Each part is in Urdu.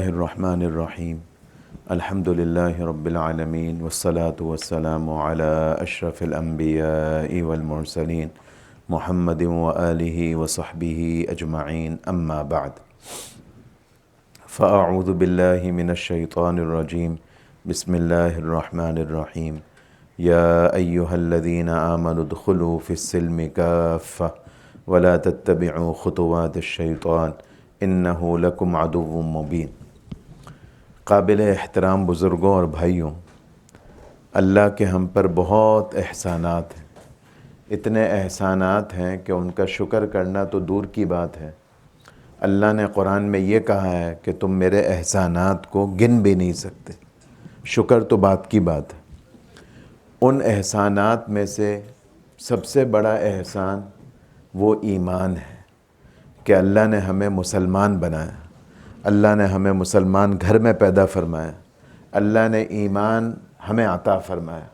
الرحمن الرحیم الحمد للہ رب العالمین والصلاة والسلام علی اشرف الانبیاء والمرسلین محمد وآلہ وصحبہ اجمعین اما بعد فاعوذ باللہ من الشیطان الرجیم بسم اللہ الرحمن الرحیم یا ایہا الذین آمنوا ادخلوا فی السلم کافہ ولا تتبعوا خطوات الشیطان انہ لکم عدو مبین۔ قابل احترام بزرگوں اور بھائیوں، اللہ کے ہم پر بہت احسانات ہیں، اتنے احسانات ہیں کہ ان کا شکر کرنا تو دور کی بات ہے۔ اللہ نے قرآن میں یہ کہا ہے کہ تم میرے احسانات کو گن بھی نہیں سکتے، شکر تو بات کی بات ہے۔ ان احسانات میں سے سب سے بڑا احسان وہ ایمان ہے کہ اللہ نے ہمیں مسلمان بنایا، اللہ نے ہمیں مسلمان گھر میں پیدا فرمایا، اللہ نے ایمان ہمیں عطا فرمایا،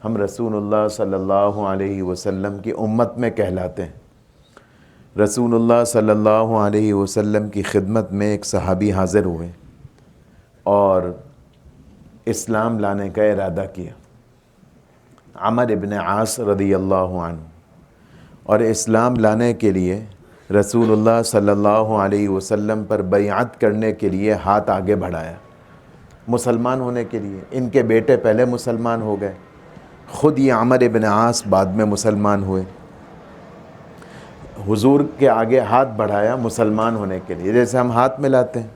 ہم رسول اللہ صلی اللہ علیہ وسلم کی امت میں کہلاتے ہیں۔ رسول اللہ صلی اللہ علیہ وسلم کی خدمت میں ایک صحابی حاضر ہوئے اور اسلام لانے کا ارادہ کیا، عمر ابن عاص رضی اللہ عنہ، اور اسلام لانے کے لیے رسول اللہ صلی اللہ علیہ وسلم پر بیعت کرنے کے لیے ہاتھ آگے بڑھایا، مسلمان ہونے کے لیے۔ ان کے بیٹے پہلے مسلمان ہو گئے، خود یہ عمر ابن عاص بعد میں مسلمان ہوئے۔ حضور کے آگے ہاتھ بڑھایا مسلمان ہونے کے لیے، جیسے ہم ہاتھ ملاتے ہیں۔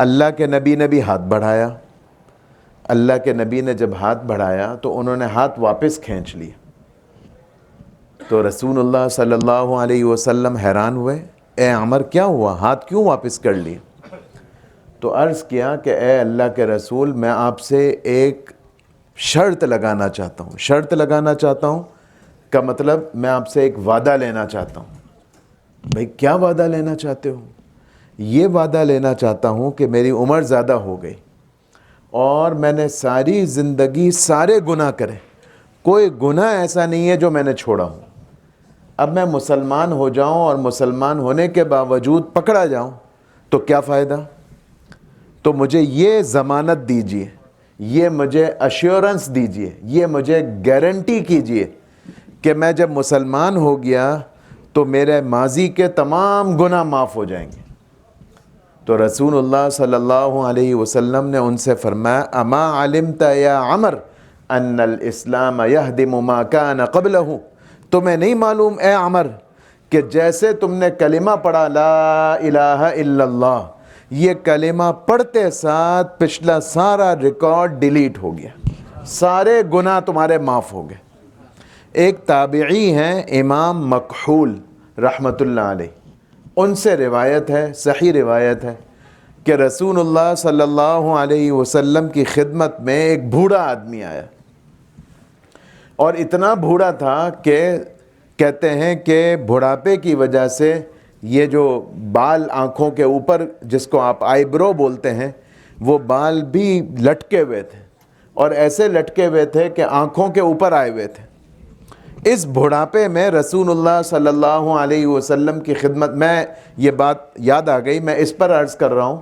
اللہ کے نبی نے بھی ہاتھ بڑھایا، اللہ کے نبی نے جب ہاتھ بڑھایا تو انہوں نے ہاتھ واپس کھینچ لیا، تو رسول اللہ صلی اللہ علیہ وسلم حیران ہوئے، اے عمر کیا ہوا، ہاتھ کیوں واپس کر لیے؟ تو عرض کیا کہ اے اللہ کے رسول، میں آپ سے ایک شرط لگانا چاہتا ہوں۔ شرط لگانا چاہتا ہوں کا مطلب میں آپ سے ایک وعدہ لینا چاہتا ہوں۔ بھئی کیا وعدہ لینا چاہتے ہو؟ یہ وعدہ لینا چاہتا ہوں کہ میری عمر زیادہ ہو گئی اور میں نے ساری زندگی سارے گناہ کرے، کوئی گناہ ایسا نہیں ہے جو میں نے چھوڑا ہوں۔ اب میں مسلمان ہو جاؤں اور مسلمان ہونے کے باوجود پکڑا جاؤں تو کیا فائدہ؟ تو مجھے یہ ضمانت دیجئے، یہ مجھے ایشورنس دیجئے، یہ مجھے گارنٹی کیجئے کہ میں جب مسلمان ہو گیا تو میرے ماضی کے تمام گناہ معاف ہو جائیں گے۔ تو رسول اللہ صلی اللہ علیہ وسلم نے ان سے فرمایا، اما علمت یا عمر ان الاسلام یہدم ما کان قبلہ، تمہیں نہیں معلوم اے عمر کہ جیسے تم نے کلمہ پڑھا لا الہ الا اللہ، یہ کلمہ پڑھتے ساتھ پچھلا سارا ریکارڈ ڈیلیٹ ہو گیا، سارے گناہ تمہارے معاف ہو گئے۔ ایک تابعی ہیں امام مکحول رحمۃ اللہ علیہ، ان سے روایت ہے، صحیح روایت ہے کہ رسول اللہ صلی اللہ علیہ وسلم کی خدمت میں ایک بوڑھا آدمی آیا، اور اتنا بوڑھا تھا کہ کہتے ہیں کہ بڑھاپے کی وجہ سے یہ جو بال آنکھوں کے اوپر جس کو آپ آئی برو بولتے ہیں، وہ بال بھی لٹکے ہوئے تھے، اور ایسے لٹکے ہوئے تھے کہ آنکھوں کے اوپر آئے ہوئے تھے۔ اس بڑھاپے میں رسول اللہ صلی اللہ علیہ وسلم کی خدمت میں، یہ بات یاد آ گئی، میں اس پر عرض کر رہا ہوں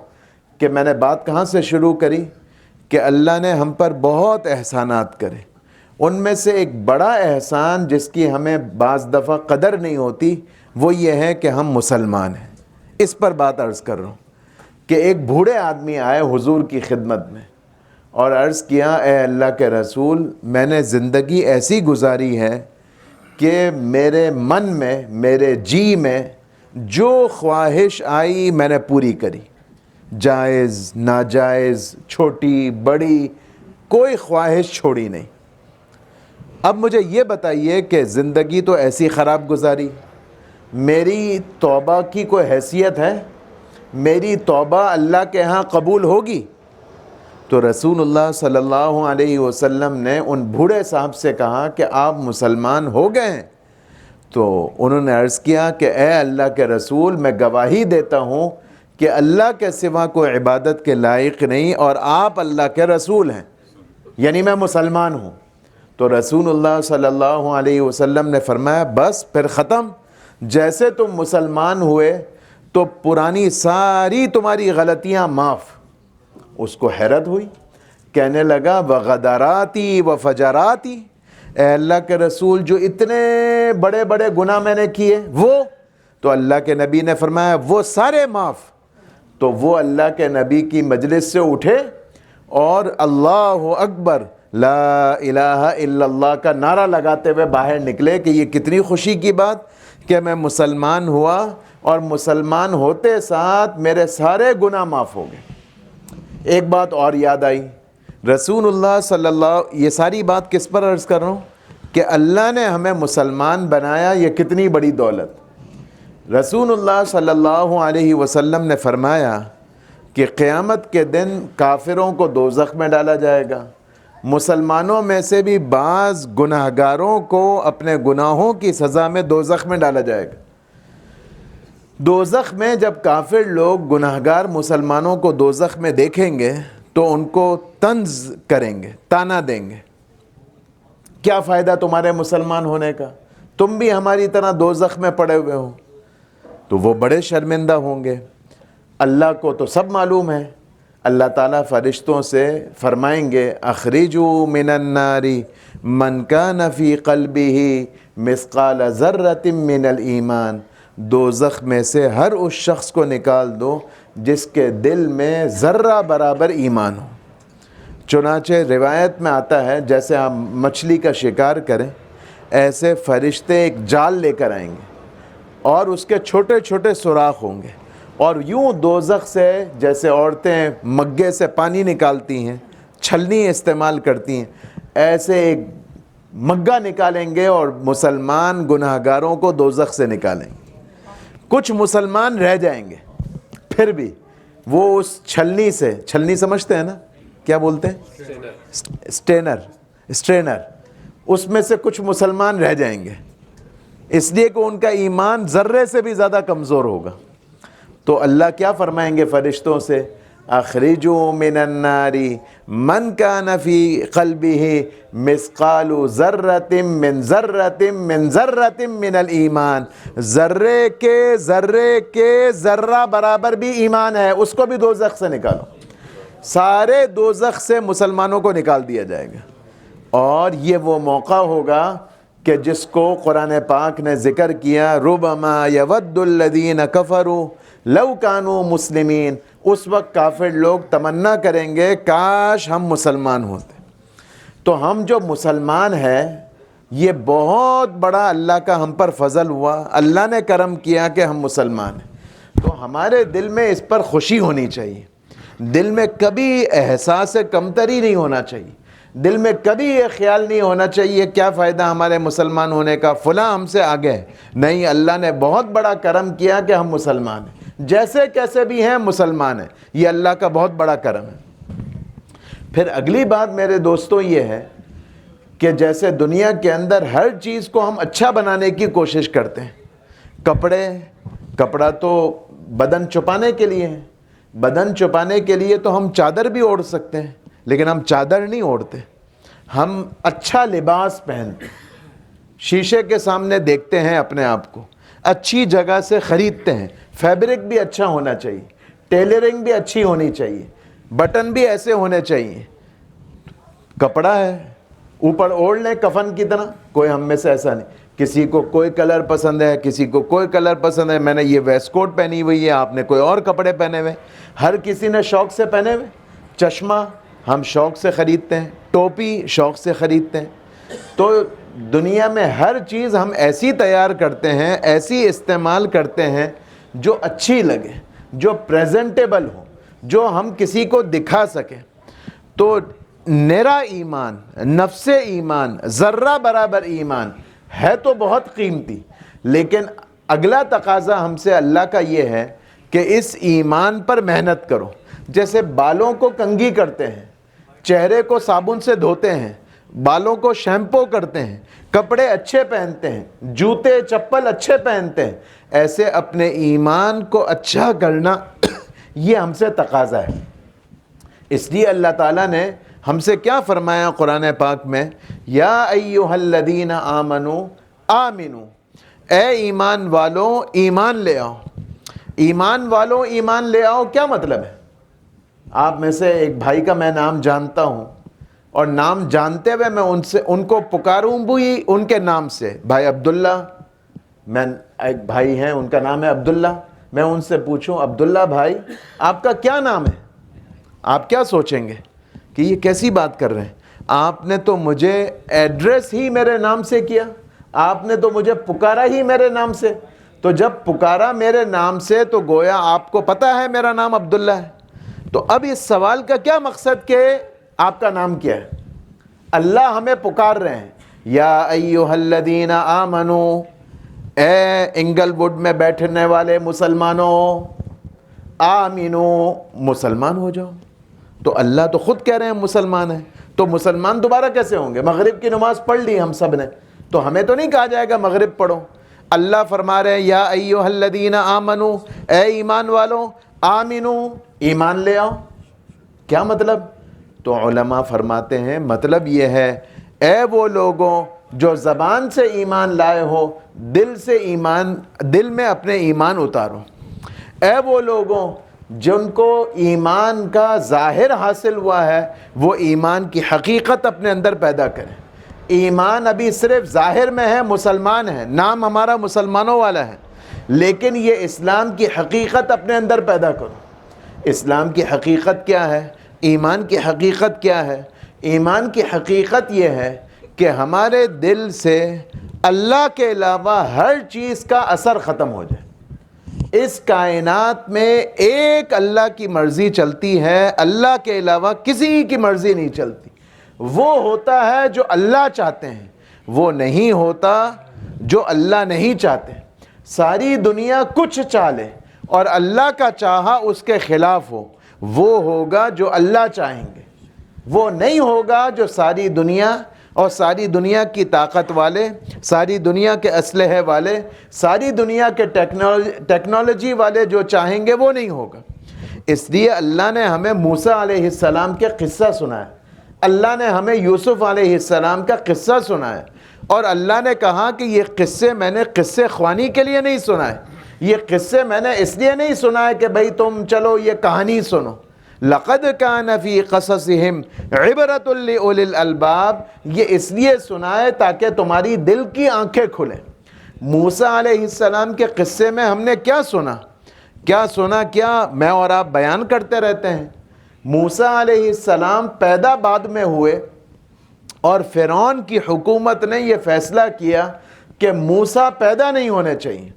کہ میں نے بات کہاں سے شروع کری کہ اللہ نے ہم پر بہت احسانات کرے۔ ان میں سے ایک بڑا احسان جس کی ہمیں بعض دفعہ قدر نہیں ہوتی وہ یہ ہے کہ ہم مسلمان ہیں۔ اس پر بات عرض کر رہا ہوں کہ ایک بوڑھے آدمی آئے حضور کی خدمت میں اور عرض کیا، اے اللہ کے رسول، میں نے زندگی ایسی گزاری ہے کہ میرے من میں، میرے جی میں جو خواہش آئی میں نے پوری کری، جائز ناجائز چھوٹی بڑی کوئی خواہش چھوڑی نہیں۔ اب مجھے یہ بتائیے کہ زندگی تو ایسی خراب گزاری، میری توبہ کی کوئی حیثیت ہے؟ میری توبہ اللہ کے ہاں قبول ہوگی؟ تو رسول اللہ صلی اللہ علیہ وسلم نے ان بوڑھے صاحب سے کہا کہ آپ مسلمان ہو گئے ہیں؟ تو انہوں نے عرض کیا کہ اے اللہ کے رسول، میں گواہی دیتا ہوں کہ اللہ کے سوا کوئی عبادت کے لائق نہیں اور آپ اللہ کے رسول ہیں، یعنی میں مسلمان ہوں۔ تو رسول اللہ صلی اللہ علیہ وسلم نے فرمایا، بس پھر ختم، جیسے تم مسلمان ہوئے تو پرانی ساری تمہاری غلطیاں معاف، اس کو حیرت ہوئی، کہنے لگا وغدراتی وفجراتی، اے اللہ کے رسول جو اتنے بڑے بڑے گناہ میں نے کیے وہ، تو اللہ کے نبی نے فرمایا وہ سارے معاف۔ تو وہ اللہ کے نبی کی مجلس سے اٹھے اور اللہ اکبر لا الہ الا اللہ کا نعرہ لگاتے ہوئے باہر نکلے کہ یہ کتنی خوشی کی بات کہ میں مسلمان ہوا اور مسلمان ہوتے ساتھ میرے سارے گناہ معاف ہو گئے۔ ایک بات اور یاد آئی، رسول اللہ صلی اللہ، یہ ساری بات کس پر عرض کر رہا ہوں کہ اللہ نے ہمیں مسلمان بنایا، یہ کتنی بڑی دولت۔ رسول اللہ صلی اللہ علیہ وسلم نے فرمایا کہ قیامت کے دن کافروں کو دوزخ میں ڈالا جائے گا، مسلمانوں میں سے بھی بعض گناہگاروں کو اپنے گناہوں کی سزا میں دوزخ میں ڈالا جائے گا۔ دوزخ میں جب کافر لوگ گناہگار مسلمانوں کو دوزخ میں دیکھیں گے تو ان کو طنز کریں گے، طعنہ دیں گے، کیا فائدہ تمہارے مسلمان ہونے کا، تم بھی ہماری طرح دوزخ میں پڑے ہوئے ہو۔ تو وہ بڑے شرمندہ ہوں گے۔ اللہ کو تو سب معلوم ہے، اللہ تعالیٰ فرشتوں سے فرمائیں گے اخرجوا من النار من کان فی قلبہ مثقال ذرۃ من الایمان، دوزخ میں سے ہر اس شخص کو نکال دو جس کے دل میں ذرہ برابر ایمان ہو۔ چنانچہ روایت میں آتا ہے جیسے ہم مچھلی کا شکار کریں، ایسے فرشتے ایک جال لے کر آئیں گے اور اس کے چھوٹے چھوٹے سوراخ ہوں گے، اور یوں دوزخ سے جیسے عورتیں مگے سے پانی نکالتی ہیں، چھلنی استعمال کرتی ہیں، ایسے ایک مگا نکالیں گے اور مسلمان گناہگاروں کو دوزخ سے نکالیں گے۔ کچھ مسلمان رہ جائیں گے، پھر بھی وہ اس چھلنی سے، چھلنی سمجھتے ہیں نا، کیا بولتے ہیں، اسٹرینر، اس میں سے کچھ مسلمان رہ جائیں گے، اس لیے کہ ان کا ایمان ذرے سے بھی زیادہ کمزور ہوگا۔ تو اللہ کیا فرمائیں گے فرشتوں سے، اخرجوا من النار من کان فی قلبہ مثقال ذرۃ من من الایمان، ذرے کے ذرہ برابر بھی ایمان ہے، اس کو بھی دوزخ سے نکالو۔ سارے دوزخ سے مسلمانوں کو نکال دیا جائے گا، اور یہ وہ موقع ہوگا کہ جس کو قرآن پاک نے ذکر کیا، ربما یود الذین کفروا لو کانوا مسلمین، اس وقت کافر لوگ تمنا کریں گے کاش ہم مسلمان ہوتے۔ تو ہم جو مسلمان ہیں، یہ بہت بڑا اللہ کا ہم پر فضل ہوا، اللہ نے کرم کیا کہ ہم مسلمان ہیں۔ تو ہمارے دل میں اس پر خوشی ہونی چاہیے، دل میں کبھی احساس کمتری نہیں ہونا چاہیے، دل میں کبھی یہ خیال نہیں ہونا چاہیے کیا فائدہ ہمارے مسلمان ہونے کا، فلاں ہم سے آگے ہے۔ نہیں، اللہ نے بہت بڑا کرم کیا کہ ہم مسلمان ہیں، جیسے کیسے بھی ہیں مسلمان ہیں، یہ اللہ کا بہت بڑا کرم ہے۔ پھر اگلی بات میرے دوستوں یہ ہے کہ جیسے دنیا کے اندر ہر چیز کو ہم اچھا بنانے کی کوشش کرتے ہیں، کپڑا تو بدن چھپانے کے لیے ہے، بدن چھپانے کے لیے تو ہم چادر بھی اوڑھ سکتے ہیں، لیکن ہم چادر نہیں اوڑھتے، ہم اچھا لباس پہنتے ہیں، شیشے کے سامنے دیکھتے ہیں اپنے آپ کو، اچھی جگہ سے خریدتے ہیں، فیبرک بھی اچھا ہونا چاہیے، ٹیلرنگ بھی اچھی ہونی چاہیے، بٹن بھی ایسے ہونے چاہیے۔ کپڑا ہے اوپر اوڑھ لیں کفن کی طرح، کوئی ہم میں سے ایسا نہیں، کسی کو کوئی کلر پسند ہے، کسی کو کوئی کلر پسند ہے، میں نے یہ ویسٹ کوٹ پہنی ہوئی ہے، آپ نے کوئی اور کپڑے پہنے ہوئے، ہر کسی نے شوق سے پہنے ہوئے۔ چشمہ ہم شوق سے خریدتے ہیں، ٹوپی شوق سے خریدتے ہیں۔ تو دنیا میں ہر چیز ہم ایسی تیار کرتے ہیں، ایسی استعمال کرتے ہیں جو اچھی لگے، جو پریزنٹیبل ہو، جو ہم کسی کو دکھا سکیں۔ تو نیرا ایمان، نفس ایمان، ذرہ برابر ایمان ہے تو بہت قیمتی، لیکن اگلا تقاضا ہم سے اللہ کا یہ ہے کہ اس ایمان پر محنت کرو۔ جیسے بالوں کو کنگھی کرتے ہیں، چہرے کو صابن سے دھوتے ہیں، بالوں کو شیمپو کرتے ہیں، کپڑے اچھے پہنتے ہیں، جوتے چپل اچھے پہنتے ہیں، ایسے اپنے ایمان کو اچھا کرنا یہ ہم سے تقاضا ہے۔ اس لیے اللہ تعالیٰ نے ہم سے کیا فرمایا قرآن پاک میں، یا ایھا الذین آمنوا آمنو، اے ایمان والوں ایمان لے آؤ۔ ایمان والوں ایمان لے آؤ کیا مطلب ہے؟ آپ میں سے ایک بھائی کا میں نام جانتا ہوں، اور نام جانتے ہوئے میں ان کو پکاروں بھی ان کے نام سے، بھائی عبداللہ، میں ایک بھائی ہیں ان کا نام ہے عبداللہ، میں ان سے پوچھوں عبداللہ بھائی آپ کا کیا نام ہے، آپ کیا سوچیں گے کہ یہ کیسی بات کر رہے ہیں؟ آپ نے تو مجھے ایڈریس ہی میرے نام سے کیا، آپ نے تو مجھے پکارا ہی میرے نام سے، تو جب پکارا میرے نام سے تو گویا آپ کو پتہ ہے میرا نام عبداللہ ہے، تو اب اس سوال کا کیا مقصد کہ آپ کا نام کیا ہے؟ اللہ ہمیں پکار رہے ہیں، یا ایھا الذین آمنو، اے انگل ووڈ میں بیٹھنے والے مسلمانوں، آمینو، مسلمان ہو جاؤ۔ تو اللہ تو خود کہہ رہے ہیں مسلمان ہیں، تو مسلمان دوبارہ کیسے ہوں گے؟ مغرب کی نماز پڑھ لی ہم سب نے، تو ہمیں تو نہیں کہا جائے گا مغرب پڑھو۔ اللہ فرما رہے ہیں یا ایھا الذین آمنو، اے ایمان والو، آمینو، ایمان لے آؤ۔ کیا مطلب؟ تو علماء فرماتے ہیں مطلب یہ ہے، اے وہ لوگوں جو زبان سے ایمان لائے ہو، دل میں اپنے ایمان اتارو۔ اے وہ لوگوں جن کو ایمان کا ظاہر حاصل ہوا ہے، وہ ایمان کی حقیقت اپنے اندر پیدا کریں۔ ایمان ابھی صرف ظاہر میں ہے، مسلمان ہے، نام ہمارا مسلمانوں والا ہے، لیکن یہ اسلام کی حقیقت اپنے اندر پیدا کرو۔ اسلام کی حقیقت کیا ہے؟ ایمان کی حقیقت کیا ہے؟ ایمان کی حقیقت یہ ہے کہ ہمارے دل سے اللہ کے علاوہ ہر چیز کا اثر ختم ہو جائے۔ اس کائنات میں ایک اللہ کی مرضی چلتی ہے، اللہ کے علاوہ کسی کی مرضی نہیں چلتی۔ وہ ہوتا ہے جو اللہ چاہتے ہیں، وہ نہیں ہوتا جو اللہ نہیں چاہتے۔ ساری دنیا کچھ چالے اور اللہ کا چاہا اس کے خلاف ہو، وہ ہوگا جو اللہ چاہیں گے، وہ نہیں ہوگا جو ساری دنیا اور ساری دنیا کی طاقت والے، ساری دنیا کے اسلحے والے، ساری دنیا کے ٹیکنالوجی والے جو چاہیں گے وہ نہیں ہوگا۔ اس لیے اللہ نے ہمیں موسیٰ علیہ السلام کے قصہ سنایا، اللہ نے ہمیں یوسف علیہ السلام کا قصہ سنایا، اور اللہ نے کہا کہ یہ قصے میں نے قصے خوانی کے لیے نہیں سنائے، یہ قصے میں نے اس لیے نہیں سنائے کہ بھئی تم چلو یہ کہانی سنو۔ لَقَدْ كَانَ فِي قَصَصِهِمْ عِبْرَةٌ لِأُولِي الْأَلْبَابِ، یہ اس لیے سنائے تاکہ تمہاری دل کی آنکھیں کھلیں۔ موسیٰ علیہ السلام کے قصے میں ہم نے کیا سنا؟ کیا میں اور آپ بیان کرتے رہتے ہیں۔ موسیٰ علیہ السلام پیدا بعد میں ہوئے، اور فرعون کی حکومت نے یہ فیصلہ کیا کہ موسیٰ پیدا نہیں ہونے چاہیے۔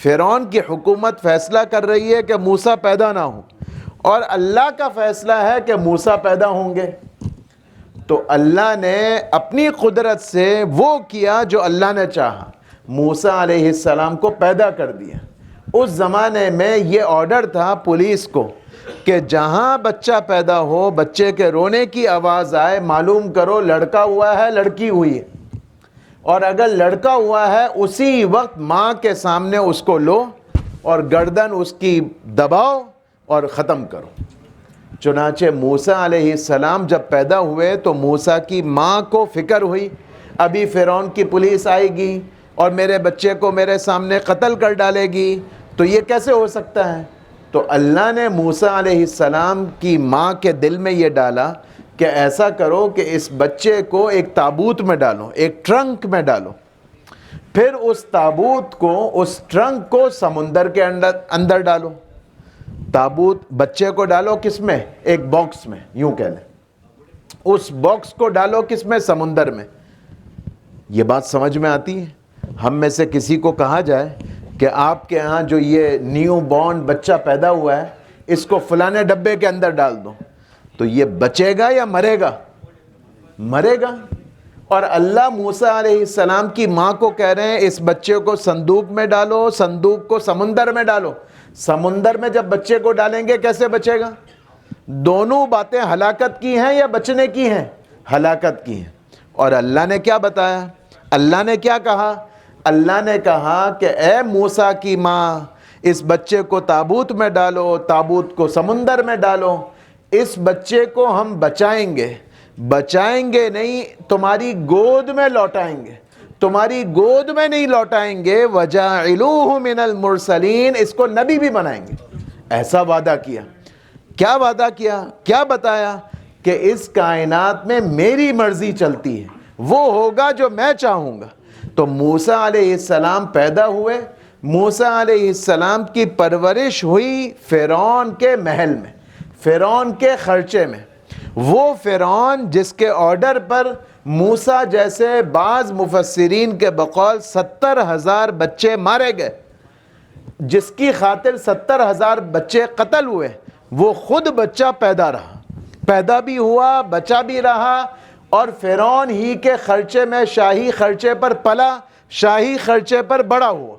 فرعون کی حکومت فیصلہ کر رہی ہے کہ موسیٰ پیدا نہ ہو، اور اللہ کا فیصلہ ہے کہ موسیٰ پیدا ہوں گے۔ تو اللہ نے اپنی قدرت سے وہ کیا جو اللہ نے چاہا، موسیٰ علیہ السلام کو پیدا کر دیا۔ اس زمانے میں یہ آرڈر تھا پولیس کو کہ جہاں بچہ پیدا ہو، بچے کے رونے کی آواز آئے، معلوم کرو لڑکا ہوا ہے لڑکی ہوئی ہے، اور اگر لڑکا ہوا ہے اسی وقت ماں کے سامنے اس کو لو اور گردن اس کی دباؤ اور ختم کرو۔ چنانچہ موسیٰ علیہ السلام جب پیدا ہوئے تو موسیٰ کی ماں کو فکر ہوئی ابھی فرعون کی پولیس آئے گی اور میرے بچے کو میرے سامنے قتل کر ڈالے گی، تو یہ کیسے ہو سکتا ہے؟ تو اللہ نے موسیٰ علیہ السلام کی ماں کے دل میں یہ ڈالا کہ ایسا کرو کہ اس بچے کو ایک تابوت میں ڈالو، ایک ٹرنک میں ڈالو، پھر اس تابوت کو، اس ٹرنک کو سمندر کے اندر ڈالو۔ تابوت بچے کو ڈالو کس میں؟ ایک باکس میں، یوں کہہ لیں، اس باکس کو ڈالو کس میں؟ سمندر میں۔ یہ بات سمجھ میں آتی ہے؟ ہم میں سے کسی کو کہا جائے کہ آپ کے ہاں جو یہ نیو بورن بچہ پیدا ہوا ہے اس کو فلانے ڈبے کے اندر ڈال دو، تو یہ بچے گا یا مرے گا؟ مرے گا۔ اور اللہ موسیٰ علیہ السلام کی ماں کو کہہ رہے ہیں اس بچے کو صندوق میں ڈالو، صندوق کو سمندر میں ڈالو۔ سمندر میں جب بچے کو ڈالیں گے کیسے بچے گا؟ دونوں باتیں ہلاکت کی ہیں یا بچنے کی ہیں؟ ہلاکت کی ہیں۔ اور اللہ نے کیا بتایا؟ اللہ نے کیا کہا؟ اللہ نے کہا کہ اے موسیٰ کی ماں، اس بچے کو تابوت میں ڈالو، تابوت کو سمندر میں ڈالو، اس بچے کو ہم بچائیں گے، بچائیں گے نہیں، تمہاری گود میں لوٹائیں گے، تمہاری گود میں نہیں لوٹائیں گے، وَجَاعِلُوهُ مِنَ الْمُرْسَلِينَ، اس کو نبی بھی بنائیں گے۔ ایسا وعدہ کیا۔ کیا وعدہ کیا؟ کیا بتایا؟ کہ اس کائنات میں میری مرضی چلتی ہے، وہ ہوگا جو میں چاہوں گا۔ تو موسیٰ علیہ السلام پیدا ہوئے، موسیٰ علیہ السلام کی پرورش ہوئی فرعون کے محل میں، فرعون کے خرچے میں۔ وہ فرعون جس کے آرڈر پر موسیٰ جیسے بعض مفسرین کے بقول 70,000 بچے مارے گئے، جس کی خاطر 70,000 بچے قتل ہوئے، وہ خود بچہ پیدا رہا، پیدا بھی ہوا، بچہ بھی رہا، اور فرعون ہی کے خرچے میں، شاہی خرچے پر پلا، شاہی خرچے پر بڑا ہوا۔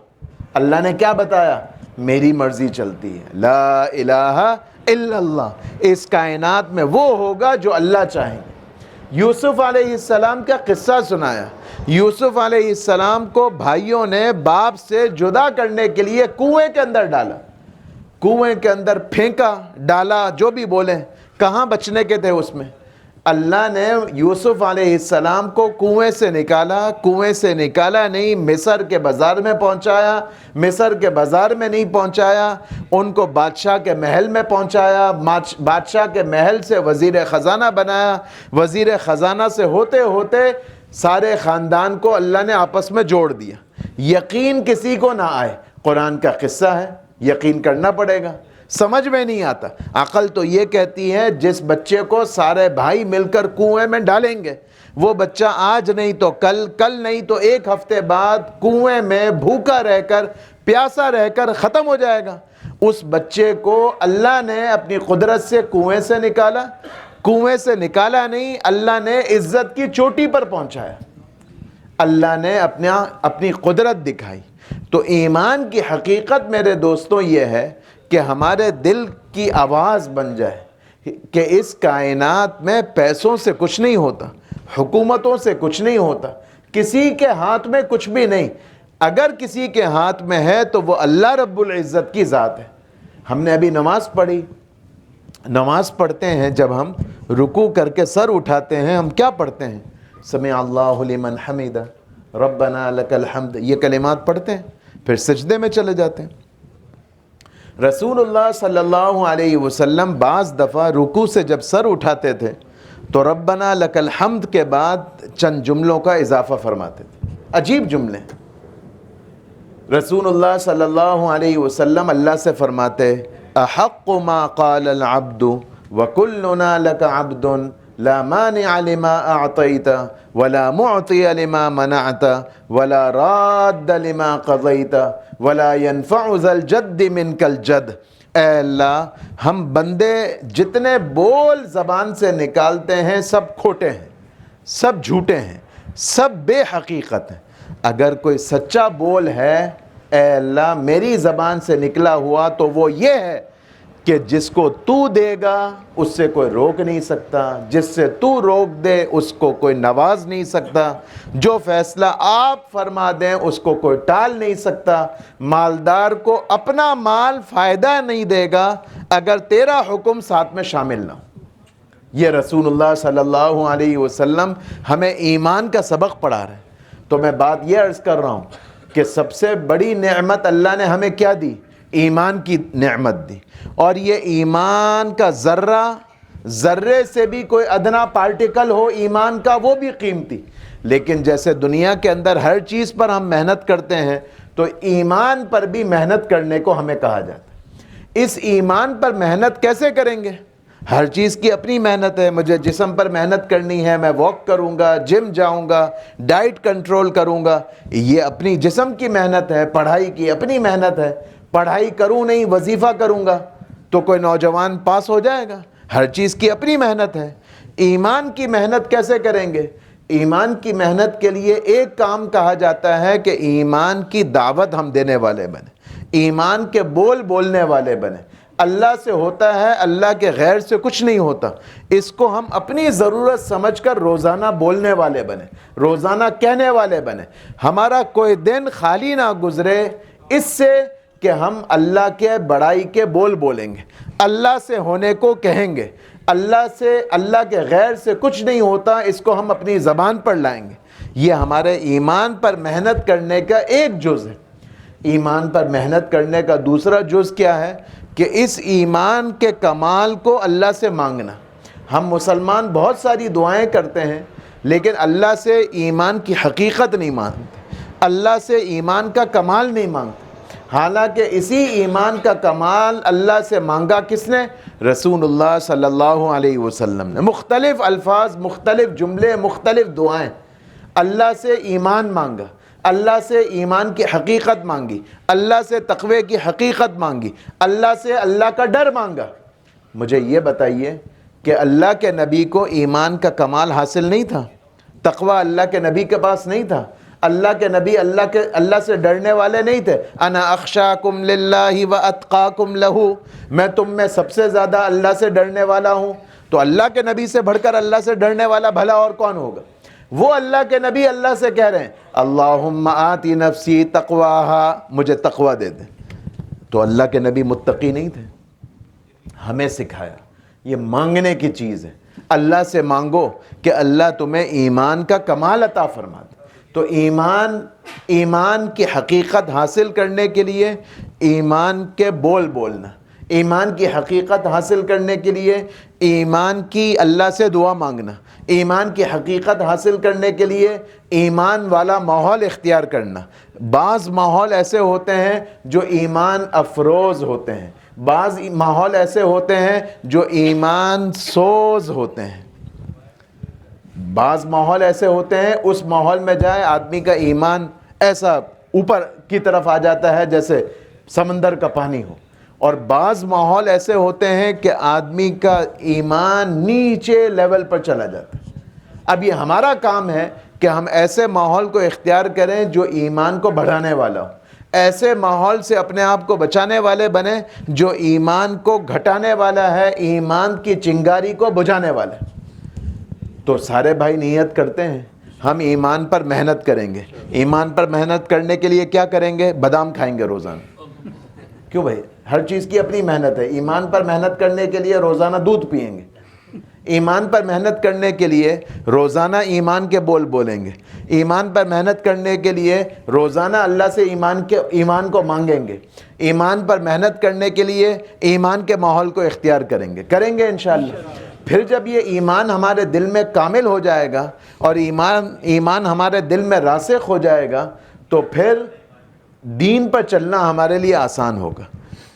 اللہ نے کیا بتایا؟ میری مرضی چلتی ہے، لا الہ الا اللہ، اس کائنات میں وہ ہوگا جو اللہ چاہیں گے۔ یوسف علیہ السلام کا قصہ سنایا۔ یوسف علیہ السلام کو بھائیوں نے باپ سے جدا کرنے کے لیے کنویں کے اندر ڈالا، کنویں کے اندر پھینکا، ڈالا، جو بھی بولیں، کہاں بچنے کے تھے اس میں۔ اللہ نے یوسف علیہ السلام کو کنویں سے نکالا، کنویں سے نکالا نہیں، مصر کے بازار میں پہنچایا، مصر کے بازار میں نہیں پہنچایا، ان کو بادشاہ کے محل میں پہنچایا، بادشاہ کے محل سے وزیر خزانہ بنایا، وزیر خزانہ سے ہوتے ہوتے سارے خاندان کو اللہ نے آپس میں جوڑ دیا۔ یقین کسی کو نہ آئے، قرآن کا قصہ ہے، یقین کرنا پڑے گا، سمجھ میں نہیں آتا۔ عقل تو یہ کہتی ہے جس بچے کو سارے بھائی مل کر کنویں میں ڈالیں گے، وہ بچہ آج نہیں تو کل، کل نہیں تو 1 ہفتے بعد کنویں میں بھوکا رہ کر، پیاسا رہ کر ختم ہو جائے گا۔ اس بچے کو اللہ نے اپنی قدرت سے کنویں سے نکالا، کنویں سے نکالا نہیں، اللہ نے عزت کی چوٹی پر پہنچایا، اللہ نے اپنی قدرت دکھائی۔ تو ایمان کی حقیقت میرے دوستوں یہ ہے کہ ہمارے دل کی آواز بن جائے کہ اس کائنات میں پیسوں سے کچھ نہیں ہوتا، حکومتوں سے کچھ نہیں ہوتا، کسی کے ہاتھ میں کچھ بھی نہیں۔ اگر کسی کے ہاتھ میں ہے تو وہ اللہ رب العزت کی ذات ہے۔ ہم نے ابھی نماز پڑھی، نماز پڑھتے ہیں جب ہم رکوع کر کے سر اٹھاتے ہیں، ہم کیا پڑھتے ہیں؟ سمع اللہ لمن حمدہ، ربنا لک الحمد، یہ کلمات پڑھتے ہیں، پھر سجدے میں چلے جاتے ہیں۔ رسول اللہ صلی اللہ علیہ وسلم بعض دفعہ رکوع سے جب سر اٹھاتے تھے تو ربنا لک الحمد کے بعد چند جملوں کا اضافہ فرماتے تھے، عجیب جملے۔ رسول اللہ صلی اللہ علیہ وسلم اللہ سے فرماتے، احق ما قال العبد وکلنا لک عبد لا مانع لما اعطیت ولا معطی لما منعت ولا راد لما قضیت ولا ينفع ذا الجد منک الجد۔ اے اللہ، ہم بندے جتنے بول زبان سے نکالتے ہیں سب کھوٹے ہیں، سب جھوٹے ہیں، سب بے حقیقت ہیں۔ اگر کوئی سچا بول ہے اے اللہ میری زبان سے نکلا ہوا تو وہ یہ ہے کہ جس کو تو دے گا اس سے کوئی روک نہیں سکتا، جس سے تو روک دے اس کو کوئی نواز نہیں سکتا، جو فیصلہ آپ فرما دیں اس کو کوئی ٹال نہیں سکتا۔ مالدار کو اپنا مال فائدہ نہیں دے گا اگر تیرا حکم ساتھ میں شامل نہ ہو۔ یہ رسول اللہ صلی اللہ علیہ وسلم ہمیں ایمان کا سبق پڑھا رہے ہیں۔ تو میں بات یہ عرض کر رہا ہوں کہ سب سے بڑی نعمت اللہ نے ہمیں کیا دی؟ ایمان کی نعمت دی، اور یہ ایمان کا ذرے سے بھی کوئی ادنا پارٹیکل ہو ایمان کا، وہ بھی قیمتی۔ لیکن جیسے دنیا کے اندر ہر چیز پر ہم محنت کرتے ہیں تو ایمان پر بھی محنت کرنے کو ہمیں کہا جاتا ہے۔ اس ایمان پر محنت کیسے کریں گے؟ ہر چیز کی اپنی محنت ہے۔ مجھے جسم پر محنت کرنی ہے، میں واک کروں گا، جم جاؤں گا، ڈائٹ کنٹرول کروں گا، یہ اپنی جسم کی محنت ہے۔ پڑھائی کی اپنی محنت ہے، پڑھائی کروں نہیں وظیفہ کروں گا تو کوئی نوجوان پاس ہو جائے گا؟ ہر چیز کی اپنی محنت ہے۔ ایمان کی محنت کیسے کریں گے؟ ایمان کی محنت کے لیے ایک کام کہا جاتا ہے کہ ایمان کی دعوت ہم دینے والے بنیں، ایمان کے بول بولنے والے بنیں۔ اللہ سے ہوتا ہے، اللہ کے غیر سے کچھ نہیں ہوتا، اس کو ہم اپنی ضرورت سمجھ کر روزانہ بولنے والے بنیں، روزانہ کہنے والے بنیں۔ ہمارا کوئی دن خالی نہ گزرے اس سے کہ ہم اللہ کے بڑائی کے بول بولیں گے، اللہ سے ہونے کو کہیں گے، اللہ سے، اللہ کے غیر سے کچھ نہیں ہوتا، اس کو ہم اپنی زبان پر لائیں گے۔ یہ ہمارے ایمان پر محنت کرنے کا ایک جز ہے۔ ایمان پر محنت کرنے کا دوسرا جز کیا ہے کہ اس ایمان کے کمال کو اللہ سے مانگنا. ہم مسلمان بہت ساری دعائیں کرتے ہیں لیکن اللہ سے ایمان کی حقیقت نہیں مانگتے, اللہ سے ایمان کا کمال نہیں مانگتے. حالانکہ اسی ایمان کا کمال اللہ سے مانگا کس نے؟ رسول اللہ صلی اللہ علیہ وسلم نے. مختلف الفاظ, مختلف جملے, مختلف دعائیں. اللہ سے ایمان مانگا, اللہ سے ایمان کی حقیقت مانگی, اللہ سے تقوی کی حقیقت مانگی, اللہ سے اللہ کا ڈر مانگا. مجھے یہ بتائیے کہ اللہ کے نبی کو ایمان کا کمال حاصل نہیں تھا؟ تقوی اللہ کے نبی کے پاس نہیں تھا؟ اللہ کے نبی اللہ سے ڈرنے والے نہیں تھے؟ انا اخشاکم للہ و اتقاکم لہ, میں تم میں سب سے زیادہ اللہ سے ڈرنے والا ہوں. تو اللہ کے نبی سے بڑھ کر اللہ سے ڈرنے والا بھلا اور کون ہوگا؟ وہ اللہ کے نبی اللہ سے کہہ رہے ہیں اللہم آتی نفسی تقواہا, مجھے تقوی دے دے. تو اللہ کے نبی متقی نہیں تھے؟ ہمیں سکھایا یہ مانگنے کی چیز ہے. اللہ سے مانگو کہ اللہ تمہیں ایمان کا کمال عطا فرما دے. تو ایمان کی حقیقت حاصل کرنے کے لیے ایمان کے بول بولنا, ایمان کی حقیقت حاصل کرنے کے لیے ایمان کی اللہ سے دعا مانگنا, ایمان کی حقیقت حاصل کرنے کے لیے ایمان والا ماحول اختیار کرنا. بعض ماحول ایسے ہوتے ہیں جو ایمان افروز ہوتے ہیں, بعض ماحول ایسے ہوتے ہیں جو ایمان سوز ہوتے ہیں. بعض ماحول ایسے ہوتے ہیں اس ماحول میں جائے آدمی کا ایمان ایسا اوپر کی طرف آ جاتا ہے جیسے سمندر کا پانی ہو, اور بعض ماحول ایسے ہوتے ہیں کہ آدمی کا ایمان نیچے لیول پر چلا جاتا ہے. اب یہ ہمارا کام ہے کہ ہم ایسے ماحول کو اختیار کریں جو ایمان کو بڑھانے والا ہو, ایسے ماحول سے اپنے آپ کو بچانے والے بنیں جو ایمان کو گھٹانے والا ہے, ایمان کی چنگاری کو بجھانے والا ہے. تو سارے بھائی نیت کرتے ہیں ہم ایمان پر محنت کریں گے. ایمان پر محنت کرنے کے لیے کیا کریں گے؟ بادام کھائیں گے روزانہ. کیوں بھائی؟ ہر چیز کی اپنی محنت ہے. ایمان پر محنت کرنے کے لیے روزانہ دودھ پئیں گے, ایمان پر محنت کرنے کے لیے روزانہ ایمان کے بول بولیں گے, ایمان پر محنت کرنے کے لیے روزانہ اللہ سے ایمان کو مانگیں گے, ایمان پر محنت کرنے کے لیے ایمان کے ماحول کو اختیار کریں گے انشاءاللہ. پھر جب یہ ایمان ہمارے دل میں کامل ہو جائے گا اور ایمان ہمارے دل میں راسخ ہو جائے گا تو پھر دین پر چلنا ہمارے لیے آسان ہوگا.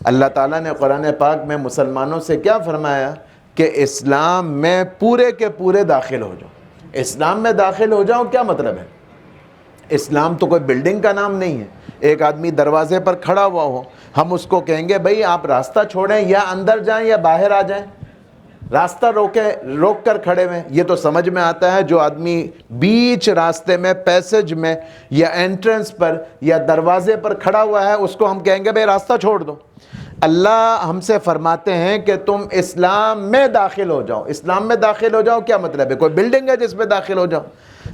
اللہ تعالیٰ نے قرآن پاک میں مسلمانوں سے کیا فرمایا کہ اسلام میں پورے کے پورے داخل ہو جاؤ. اسلام میں داخل ہو جاؤ کیا مطلب ہے؟ اسلام تو کوئی بلڈنگ کا نام نہیں ہے. ایک آدمی دروازے پر کھڑا ہوا ہو, ہم اس کو کہیں گے بھئی آپ راستہ چھوڑیں, یا اندر جائیں یا باہر آ جائیں. راستہ روک کر کھڑے ہوئے, یہ تو سمجھ میں آتا ہے جو آدمی بیچ راستے میں, پیسج میں یا انٹرنس پر یا دروازے پر کھڑا ہوا ہے اس کو ہم کہیں گے بھئی راستہ چھوڑ دو. اللہ ہم سے فرماتے ہیں کہ تم اسلام میں داخل ہو جاؤ. اسلام میں داخل ہو جاؤ کیا مطلب ہے؟ کوئی بلڈنگ ہے جس میں داخل ہو جاؤ؟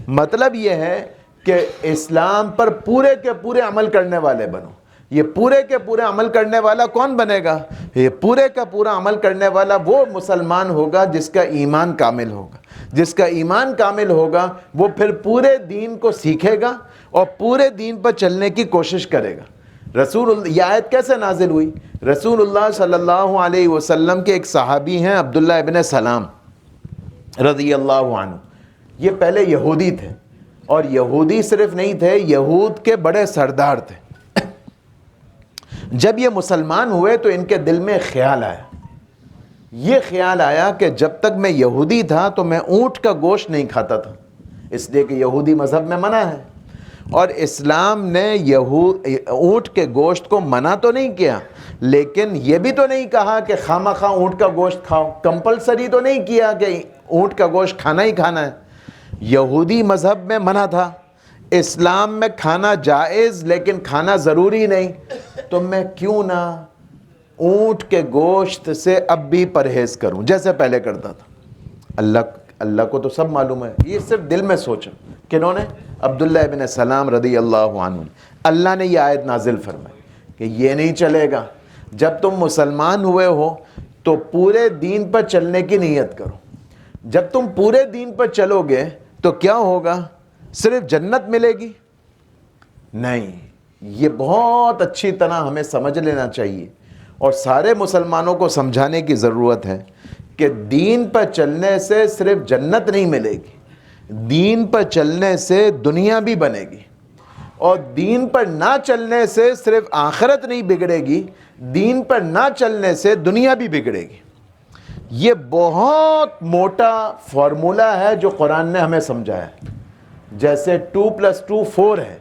مطلب یہ ہے کہ اسلام پر پورے کے پورے عمل کرنے والے بنو. یہ پورے کے پورے عمل کرنے والا کون بنے گا؟ یہ پورے کا پورا عمل کرنے والا وہ مسلمان ہوگا جس کا ایمان کامل ہوگا. جس کا ایمان کامل ہوگا وہ پھر پورے دین کو سیکھے گا اور پورے دین پر چلنے کی کوشش کرے گا. یہ آیت کیسے نازل ہوئی؟ رسول اللہ صلی اللہ علیہ وسلم کے ایک صحابی ہیں عبداللہ ابن سلام رضی اللہ عنہ. یہ پہلے یہودی تھے, اور یہودی صرف نہیں تھے, یہود کے بڑے سردار تھے. جب یہ مسلمان ہوئے تو ان کے دل میں خیال آیا, یہ خیال آیا کہ جب تک میں یہودی تھا تو میں اونٹ کا گوشت نہیں کھاتا تھا, اس لیے کہ یہودی مذہب میں منع ہے. اور اسلام نے اونٹ کے گوشت کو منع تو نہیں کیا, لیکن یہ بھی تو نہیں کہا کہ خواہ خواہ اونٹ کا گوشت کھاؤ, کمپلسری تو نہیں کیا کہ اونٹ کا گوشت کھانا ہی کھانا ہے. یہودی مذہب میں منع تھا, اسلام میں کھانا جائز لیکن کھانا ضروری نہیں. تو میں کیوں نہ اونٹ کے گوشت سے اب بھی پرہیز کروں جیسے پہلے کرتا تھا. اللہ کو تو سب معلوم ہے, یہ صرف دل میں سوچا. کنہوں نے؟ عبداللہ ابن سلام رضی اللہ عنہ. اللہ نے یہ آیت نازل فرمائی کہ یہ نہیں چلے گا, جب تم مسلمان ہوئے ہو تو پورے دین پر چلنے کی نیت کرو. جب تم پورے دین پر چلو گے تو کیا ہوگا؟ صرف جنت ملے گی؟ نہیں, یہ بہت اچھی طرح ہمیں سمجھ لینا چاہیے. اور سارے مسلمانوں کو سمجھانے کی ضرورت ہے کہ دین پر چلنے سے صرف جنت نہیں ملے گی، دین پر چلنے سے دنیا بھی بنے گی، اور دین پر نہ چلنے سے صرف آخرت نہیں بگڑے گی، دین پر نہ چلنے سے دنیا بھی بگڑے گی۔ یہ بہت موٹا فارمولہ ہے جو قرآن نے ہمیں سمجھایا ہے۔ جیسے 2+2 4 ہے،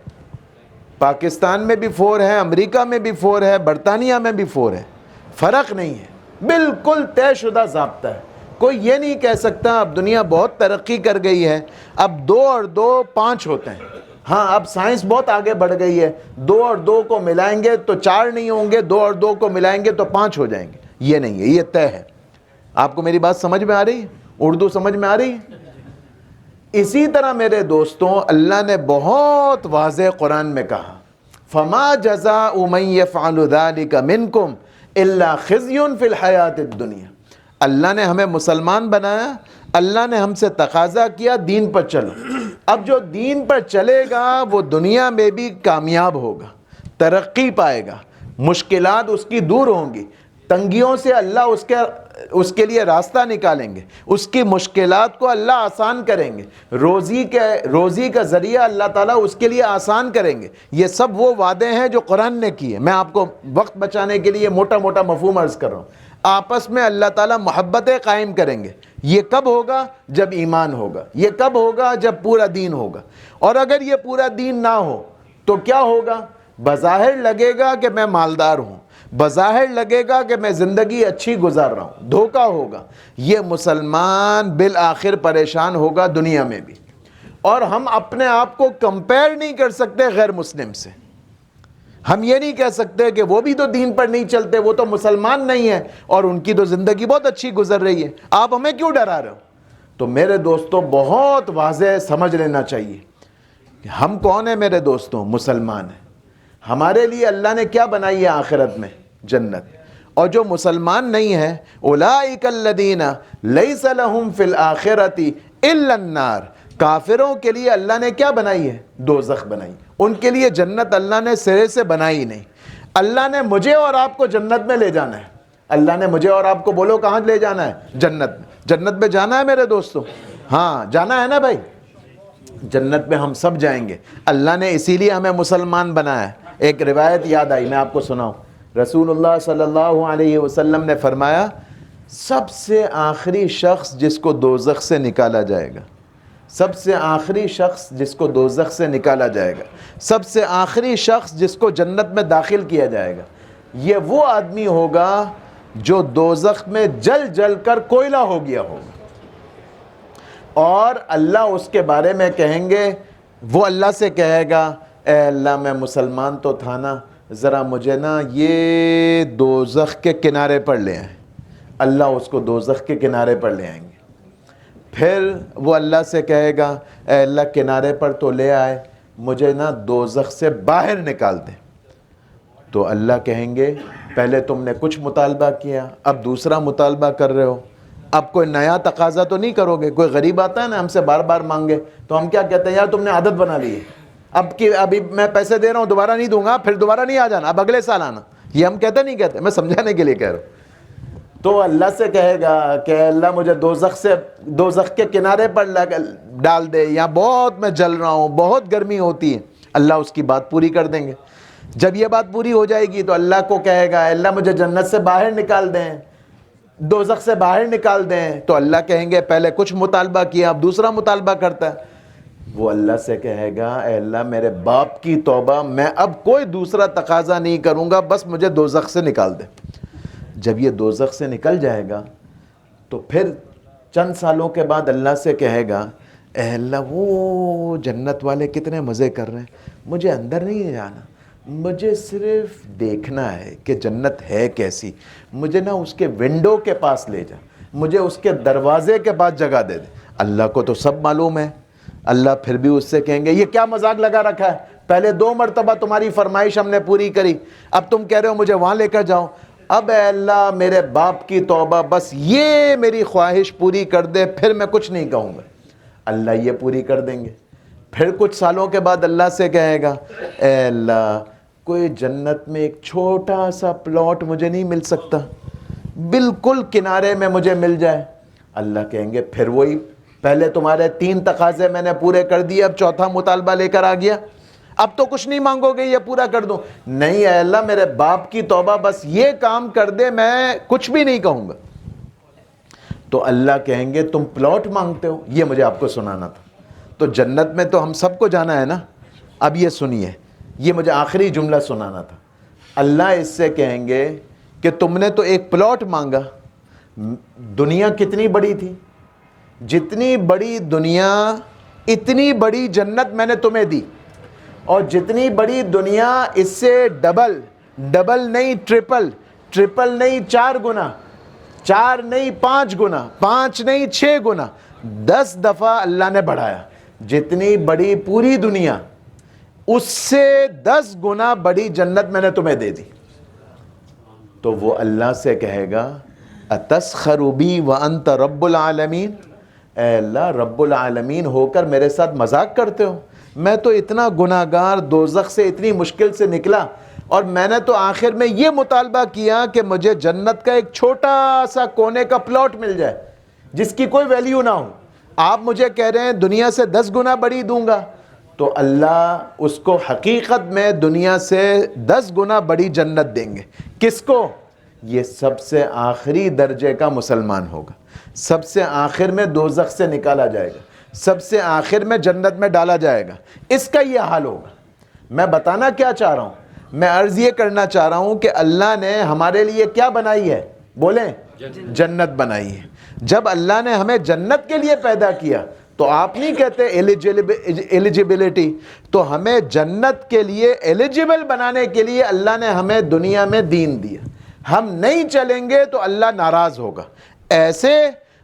پاکستان میں بھی 4 ہے، امریکہ میں بھی 4 ہے، برطانیہ میں بھی 4 ہے، فرق نہیں ہے، بالکل طے شدہ ضابطہ ہے۔ کوئی یہ نہیں کہہ سکتا اب دنیا بہت ترقی کر گئی ہے، اب 2 اور 2 5 ہوتے ہیں۔ ہاں اب سائنس بہت آگے بڑھ گئی ہے، 2 اور 2 کو ملائیں گے تو 4 نہیں ہوں گے، 2 اور 2 کو ملائیں گے تو 5 ہو جائیں گے۔ یہ نہیں ہے، یہ طے ہے۔ آپ کو میری بات سمجھ میں آ رہی ہے؟ اردو سمجھ میں آ رہی ہے؟ اسی طرح میرے دوستوں، اللہ نے بہت واضح قرآن میں کہا فَمَا جَزَاءُ مَن يَفْعَلُ ذَلِكَ مِنْكُمْ إِلَّا خِزْيٌ فِي الْحَيَاةِ الدُّنْيَا۔ اللہ نے ہمیں مسلمان بنایا، اللہ نے ہم سے تقاضا کیا دین پر چلو۔ اب جو دین پر چلے گا وہ دنیا میں بھی کامیاب ہوگا، ترقی پائے گا، مشکلات اس کی دور ہوں گی، تنگیوں سے اللہ اس کے لیے راستہ نکالیں گے، اس کی مشکلات کو اللہ آسان کریں گے، روزی کا ذریعہ اللہ تعالیٰ اس کے لیے آسان کریں گے۔ یہ سب وہ وعدے ہیں جو قرآن نے کیے۔ میں آپ کو وقت بچانے کے لیے موٹا موٹا مفہوم عرض کر رہا ہوں۔ آپس میں اللہ تعالیٰ محبتیں قائم کریں گے۔ یہ کب ہوگا؟ جب ایمان ہوگا۔ یہ کب ہوگا؟ جب پورا دین ہوگا۔ اور اگر یہ پورا دین نہ ہو تو کیا ہوگا؟ بظاہر لگے گا کہ میں مالدار ہوں، بظاہر لگے گا کہ میں زندگی اچھی گزار رہا ہوں، دھوکہ ہوگا۔ یہ مسلمان بالآخر پریشان ہوگا دنیا میں بھی۔ اور ہم اپنے آپ کو کمپیئر نہیں کر سکتے غیر مسلم سے۔ ہم یہ نہیں کہہ سکتے کہ وہ بھی تو دین پر نہیں چلتے، وہ تو مسلمان نہیں ہیں اور ان کی تو زندگی بہت اچھی گزر رہی ہے، آپ ہمیں کیوں ڈرا رہے ہو؟ تو میرے دوستوں بہت واضح سمجھ لینا چاہیے کہ ہم کون ہیں میرے دوستوں؟ مسلمان ہیں۔ ہمارے لیے اللہ نے کیا بنائی ہے آخرت میں؟ جنت۔ اور جو مسلمان نہیں ہے اولئک الذین لیس لہم فی الآخرۃ الا النار، کافروں کے لیے اللہ نے کیا بنائی ہے؟ دوزخ بنائی۔ ان کے لیے جنت اللہ نے سرے سے بنائی نہیں۔ اللہ نے مجھے اور آپ کو جنت میں لے جانا ہے۔ اللہ نے مجھے اور آپ کو بولو کہاں لے جانا ہے؟ جنت میں۔ جنت میں جانا ہے میرے دوستوں؟ ہاں جانا ہے نا بھائی؟ جنت میں ہم سب جائیں گے۔ اللہ نے اسی لیے ہمیں مسلمان بنایا ہے۔ ایک روایت یاد آئی، میں آپ کو سناؤں۔ رسول اللہ صلی اللہ علیہ وسلم نے فرمایا سب سے آخری شخص جس کو دوزخ سے نکالا جائے گا، سب سے آخری شخص جس کو دوزخ سے نکالا جائے گا، سب سے آخری شخص جس کو جنت میں داخل کیا جائے گا، یہ وہ آدمی ہوگا جو دوزخ میں جل جل کر کوئلہ ہو گیا ہوگا۔ اور اللہ اس کے بارے میں کہیں گے، وہ اللہ سے کہے گا اے اللہ میں مسلمان تو تھا نا، ذرا مجھے نا یہ دوزخ کے کنارے پر لے آئیں۔ اللہ اس کو دوزخ کے کنارے پر لے آئیں گے۔ پھر وہ اللہ سے کہے گا اے اللہ کنارے پر تو لے آئے، مجھے نا دوزخ سے باہر نکال دے۔ تو اللہ کہیں گے پہلے تم نے کچھ مطالبہ کیا، اب دوسرا مطالبہ کر رہے ہو، اب کوئی نیا تقاضا تو نہیں کرو گے۔ کوئی غریب آتا ہے نا ہم سے بار بار مانگے تو ہم کیا کہتے ہیں؟ یار تم نے عادت بنا لی ہے، ابھی میں پیسے دے رہا ہوں دوبارہ نہیں دوں گا، پھر دوبارہ نہیں آ جانا، اب اگلے سال آنا۔ یہ ہم کہتے نہیں کہتے، میں سمجھانے کے لیے کہہ رہا ہوں۔ تو اللہ سے کہے گا کہ اللہ مجھے دوزخ کے کنارے پر ڈال دے، یا بہت میں جل رہا ہوں، بہت گرمی ہوتی ہے۔ اللہ اس کی بات پوری کر دیں گے۔ جب یہ بات پوری ہو جائے گی تو اللہ کو کہے گا اللہ مجھے جنت سے باہر نکال دیں، دوزخ سے باہر نکال دیں۔ تو اللہ کہیں گے پہلے کچھ مطالبہ کیا، اب دوسرا مطالبہ کرتا ہے۔ وہ اللہ سے کہے گا اے اللہ میرے باپ کی توبہ، میں اب کوئی دوسرا تقاضا نہیں کروں گا، بس مجھے دوزخ سے نکال دے۔ جب یہ دوزخ سے نکل جائے گا تو پھر چند سالوں کے بعد اللہ سے کہے گا اے اللہ وہ جنت والے کتنے مزے کر رہے ہیں، مجھے اندر نہیں جانا، مجھے صرف دیکھنا ہے کہ جنت ہے کیسی، مجھے نا اس کے ونڈو کے پاس لے جا، مجھے اس کے دروازے کے پاس جگہ دے دے۔ اللہ کو تو سب معلوم ہے۔ اللہ پھر بھی اس سے کہیں گے یہ کیا مذاق لگا رکھا ہے، پہلے 2 مرتبہ تمہاری فرمائش ہم نے پوری کری، اب تم کہہ رہے ہو مجھے وہاں لے کر جاؤ۔ اب اے اللہ میرے باپ کی توبہ، بس یہ میری خواہش پوری کر دے، پھر میں کچھ نہیں کہوں گا۔ اللہ یہ پوری کر دیں گے۔ پھر کچھ سالوں کے بعد اللہ سے کہے گا اے اللہ کوئی جنت میں ایک چھوٹا سا پلاٹ مجھے نہیں مل سکتا؟ بالکل کنارے میں مجھے مل جائے۔ اللہ کہیں گے پھر وہی، پہلے تمہارے 3 تقاضے میں نے پورے کر دیے، اب چوتھا مطالبہ لے کر آ گیا، اب تو کچھ نہیں مانگو گے، یہ پورا کر دوں؟ نہیں اے اللہ، میرے باپ کی توبہ، بس یہ کام کر دے، میں کچھ بھی نہیں کہوں گا۔ تو اللہ کہیں گے تم پلاٹ مانگتے ہو؟ یہ مجھے آپ کو سنانا تھا۔ تو جنت میں تو ہم سب کو جانا ہے نا، اب یہ سنیے، یہ مجھے آخری جملہ سنانا تھا۔ اللہ اس سے کہیں گے کہ تم نے تو ایک پلاٹ مانگا، دنیا کتنی بڑی تھی، جتنی بڑی دنیا اتنی بڑی جنت میں نے تمہیں دی، اور جتنی بڑی دنیا اس سے ڈبل نہیں ٹرپل نہیں 4 گنا، 4 نہیں 5 گنا، 5 نہیں 6 گنا، 10 دفعہ اللہ نے بڑھایا۔ جتنی بڑی پوری دنیا، اس سے 10 گنا بڑی جنت میں نے تمہیں دے دی۔ تو وہ اللہ سے کہے گا اتسخر بی وانت رب العالمین، اے اللہ رب العالمین ہو کر میرے ساتھ مذاق کرتے ہو؟ میں تو اتنا گناہگار، دوزخ سے اتنی مشکل سے نکلا، اور میں نے تو آخر میں یہ مطالبہ کیا کہ مجھے جنت کا ایک چھوٹا سا کونے کا پلاٹ مل جائے جس کی کوئی ویلیو نہ ہو، آپ مجھے کہہ رہے ہیں دنیا سے 10 گنا بڑی دوں گا۔ تو اللہ اس کو حقیقت میں دنیا سے 10 گنا بڑی جنت دیں گے۔ کس کو؟ یہ سب سے آخری درجے کا مسلمان ہوگا، سب سے آخر میں دوزخ سے نکالا جائے گا، سب سے آخر میں جنت میں ڈالا جائے گا، اس کا یہ حال ہوگا۔ میں بتانا کیا چاہ رہا ہوں؟ میں عرض یہ کرنا چاہ رہا ہوں کہ اللہ نے ہمارے لیے کیا بنائی ہے؟ بولیں، جنت بنائی ہے۔ جب اللہ نے ہمیں جنت کے لیے پیدا کیا تو آپ نہیں کہتے ایلیجیبلٹی، تو ہمیں جنت کے لیے ایلیجیبل بنانے کے لیے اللہ نے ہمیں دنیا میں دین دیا۔ ہم نہیں چلیں گے تو اللہ ناراض ہوگا۔ ایسے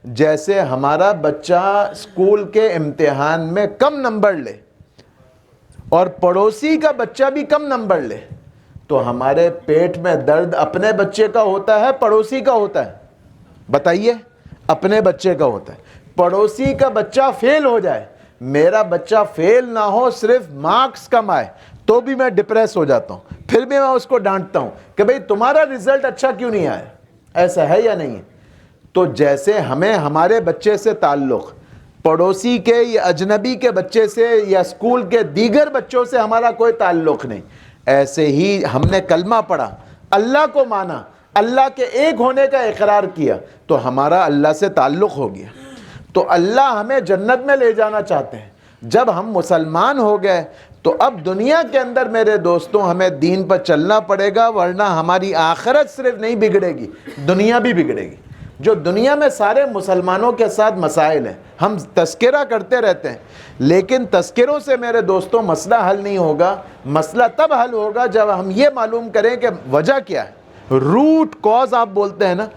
جیسے ہمارا بچہ اسکول کے امتحان میں کم نمبر لے اور پڑوسی کا بچہ بھی کم نمبر لے، تو ہمارے پیٹ میں درد اپنے بچے کا ہوتا ہے پڑوسی کا ہوتا ہے؟ بتائیے، اپنے بچے کا ہوتا ہے۔ پڑوسی کا بچہ فیل ہو جائے، میرا بچہ فیل نہ ہو، صرف مارکس کم آئے، تو بھی میں ڈپریس ہو جاتا ہوں، پھر بھی میں اس کو ڈانٹتا ہوں کہ بھئی تمہارا رزلٹ اچھا کیوں نہیں آیا؟ ایسا ہے یا نہیں ہے؟ تو جیسے ہمیں ہمارے بچے سے تعلق پڑوسی کے یا اجنبی کے بچے سے یا اسکول کے دیگر بچوں سے ہمارا کوئی تعلق نہیں، ایسے ہی ہم نے کلمہ پڑھا، اللہ کو مانا، اللہ کے ایک ہونے کا اقرار کیا، تو ہمارا اللہ سے تعلق ہو گیا۔ تو اللہ ہمیں جنت میں لے جانا چاہتے ہیں۔ جب ہم مسلمان ہو گئے تو اب دنیا کے اندر میرے دوستوں ہمیں دین پر چلنا پڑے گا، ورنہ ہماری آخرت صرف نہیں بگڑے گی، دنیا بھی بگڑے گی۔ جو دنیا میں سارے مسلمانوں کے ساتھ مسائل ہیں، ہم تذکرہ کرتے رہتے ہیں، لیکن تذکروں سے میرے دوستوں مسئلہ حل نہیں ہوگا۔ مسئلہ تب حل ہوگا جب ہم یہ معلوم کریں کہ وجہ کیا ہے، روٹ کاز آپ بولتے ہیں نا،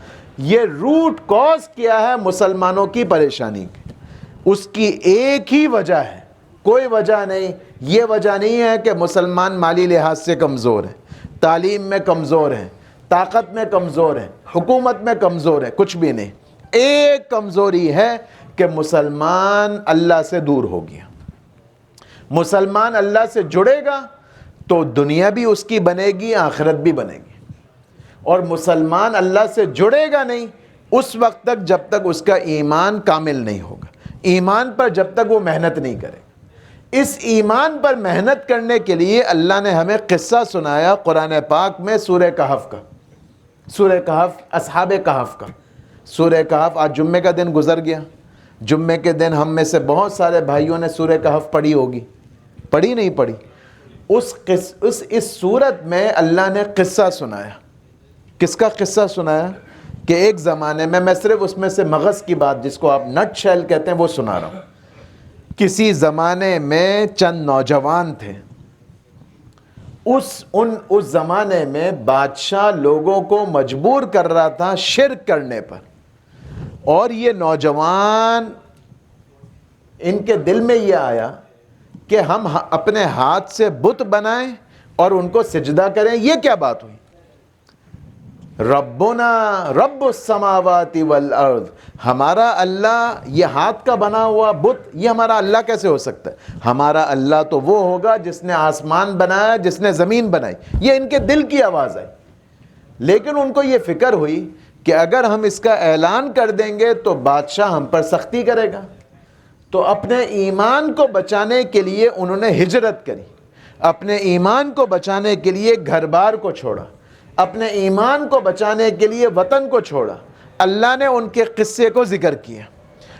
یہ روٹ کاز کیا ہے مسلمانوں کی پریشانی کی۔ اس کی ایک ہی وجہ ہے، کوئی وجہ نہیں۔ یہ وجہ نہیں ہے کہ مسلمان مالی لحاظ سے کمزور ہیں، تعلیم میں کمزور ہیں، طاقت میں کمزور ہیں، حکومت میں کمزور ہیں، کچھ بھی نہیں۔ ایک کمزوری ہے کہ مسلمان اللہ سے دور ہو گیا۔ مسلمان اللہ سے جڑے گا تو دنیا بھی اس کی بنے گی، آخرت بھی بنے گی۔ اور مسلمان اللہ سے جڑے گا نہیں اس وقت تک جب تک اس کا ایمان کامل نہیں ہوگا، ایمان پر جب تک وہ محنت نہیں کرے گا۔ اس ایمان پر محنت کرنے کے لیے اللہ نے ہمیں قصہ سنایا قرآن پاک میں سورہ کہف کا، سورہ کہف، اصحاب کہف کا۔ سورہ کہف، آج جمعے کا دن گزر گیا، جمعے کے دن ہم میں سے بہت سارے بھائیوں نے سورہ کہف پڑھی ہوگی، پڑھی نہیں پڑھی؟ اس سورت میں اللہ نے قصہ سنایا۔ کس کا قصہ سنایا؟ کہ ایک زمانے میں صرف اس میں سے مغز کی بات، جس کو آپ نٹ شیل کہتے ہیں، وہ سنا رہا ہوں۔ کسی زمانے میں چند نوجوان تھے، اس زمانے میں بادشاہ لوگوں کو مجبور کر رہا تھا شرک کرنے پر، اور یہ نوجوان، ان کے دل میں یہ آیا کہ ہم اپنے ہاتھ سے بت بنائیں اور ان کو سجدہ کریں۔ یہ کیا بات ہوئی؟ ربنا رب السماوات والارض، ہمارا اللہ یہ ہاتھ کا بنا ہوا بت، یہ ہمارا اللہ کیسے ہو سکتا ہے؟ ہمارا اللہ تو وہ ہوگا جس نے آسمان بنایا، جس نے زمین بنائی۔ یہ ان کے دل کی آواز ہے، لیکن ان کو یہ فکر ہوئی کہ اگر ہم اس کا اعلان کر دیں گے تو بادشاہ ہم پر سختی کرے گا، تو اپنے ایمان کو بچانے کے لیے انہوں نے ہجرت کری، اپنے ایمان کو بچانے کے لیے گھر بار کو چھوڑا، اپنے ایمان کو بچانے کے لیے وطن کو چھوڑا۔ اللہ نے ان کے قصے کو ذکر کیا،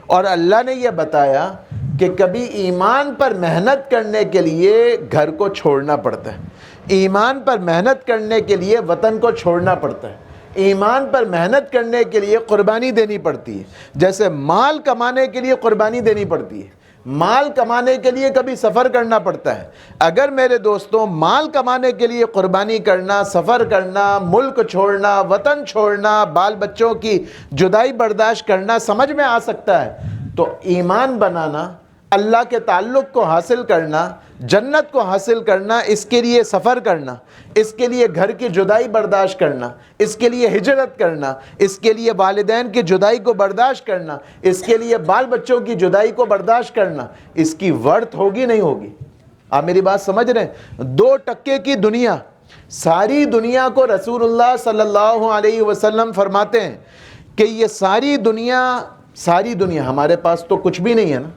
اور اللہ نے یہ بتایا کہ کبھی ایمان پر محنت کرنے کے لیے گھر کو چھوڑنا پڑتا ہے، ایمان پر محنت کرنے کے لیے وطن کو چھوڑنا پڑتا ہے، ایمان پر محنت کرنے کے لیے قربانی دینی پڑتی ہے۔ جیسے مال کمانے کے لیے قربانی دینی پڑتی ہے، مال کمانے کے لیے کبھی سفر کرنا پڑتا ہے۔ اگر میرے دوستوں مال کمانے کے لیے قربانی کرنا، سفر کرنا، ملک چھوڑنا، وطن چھوڑنا، بال بچوں کی جدائی برداشت کرنا سمجھ میں آ سکتا ہے، تو ایمان بنانا، اللہ کے تعلق کو حاصل کرنا، جنت کو حاصل کرنا، اس کے لیے سفر کرنا، اس کے لیے گھر کی جدائی برداشت کرنا، اس کے لیے ہجرت کرنا، اس کے لیے والدین کی جدائی کو برداشت کرنا، اس کے لیے بال بچوں کی جدائی کو برداشت کرنا، اس کی ورتھ ہوگی نہیں ہوگی؟ آپ میری بات سمجھ رہے ہیں؟ 2% کی دنیا، ساری دنیا کو رسول اللہ صلی اللہ علیہ وسلم فرماتے ہیں کہ یہ ساری دنیا ہمارے پاس تو کچھ بھی نہیں ہے نا،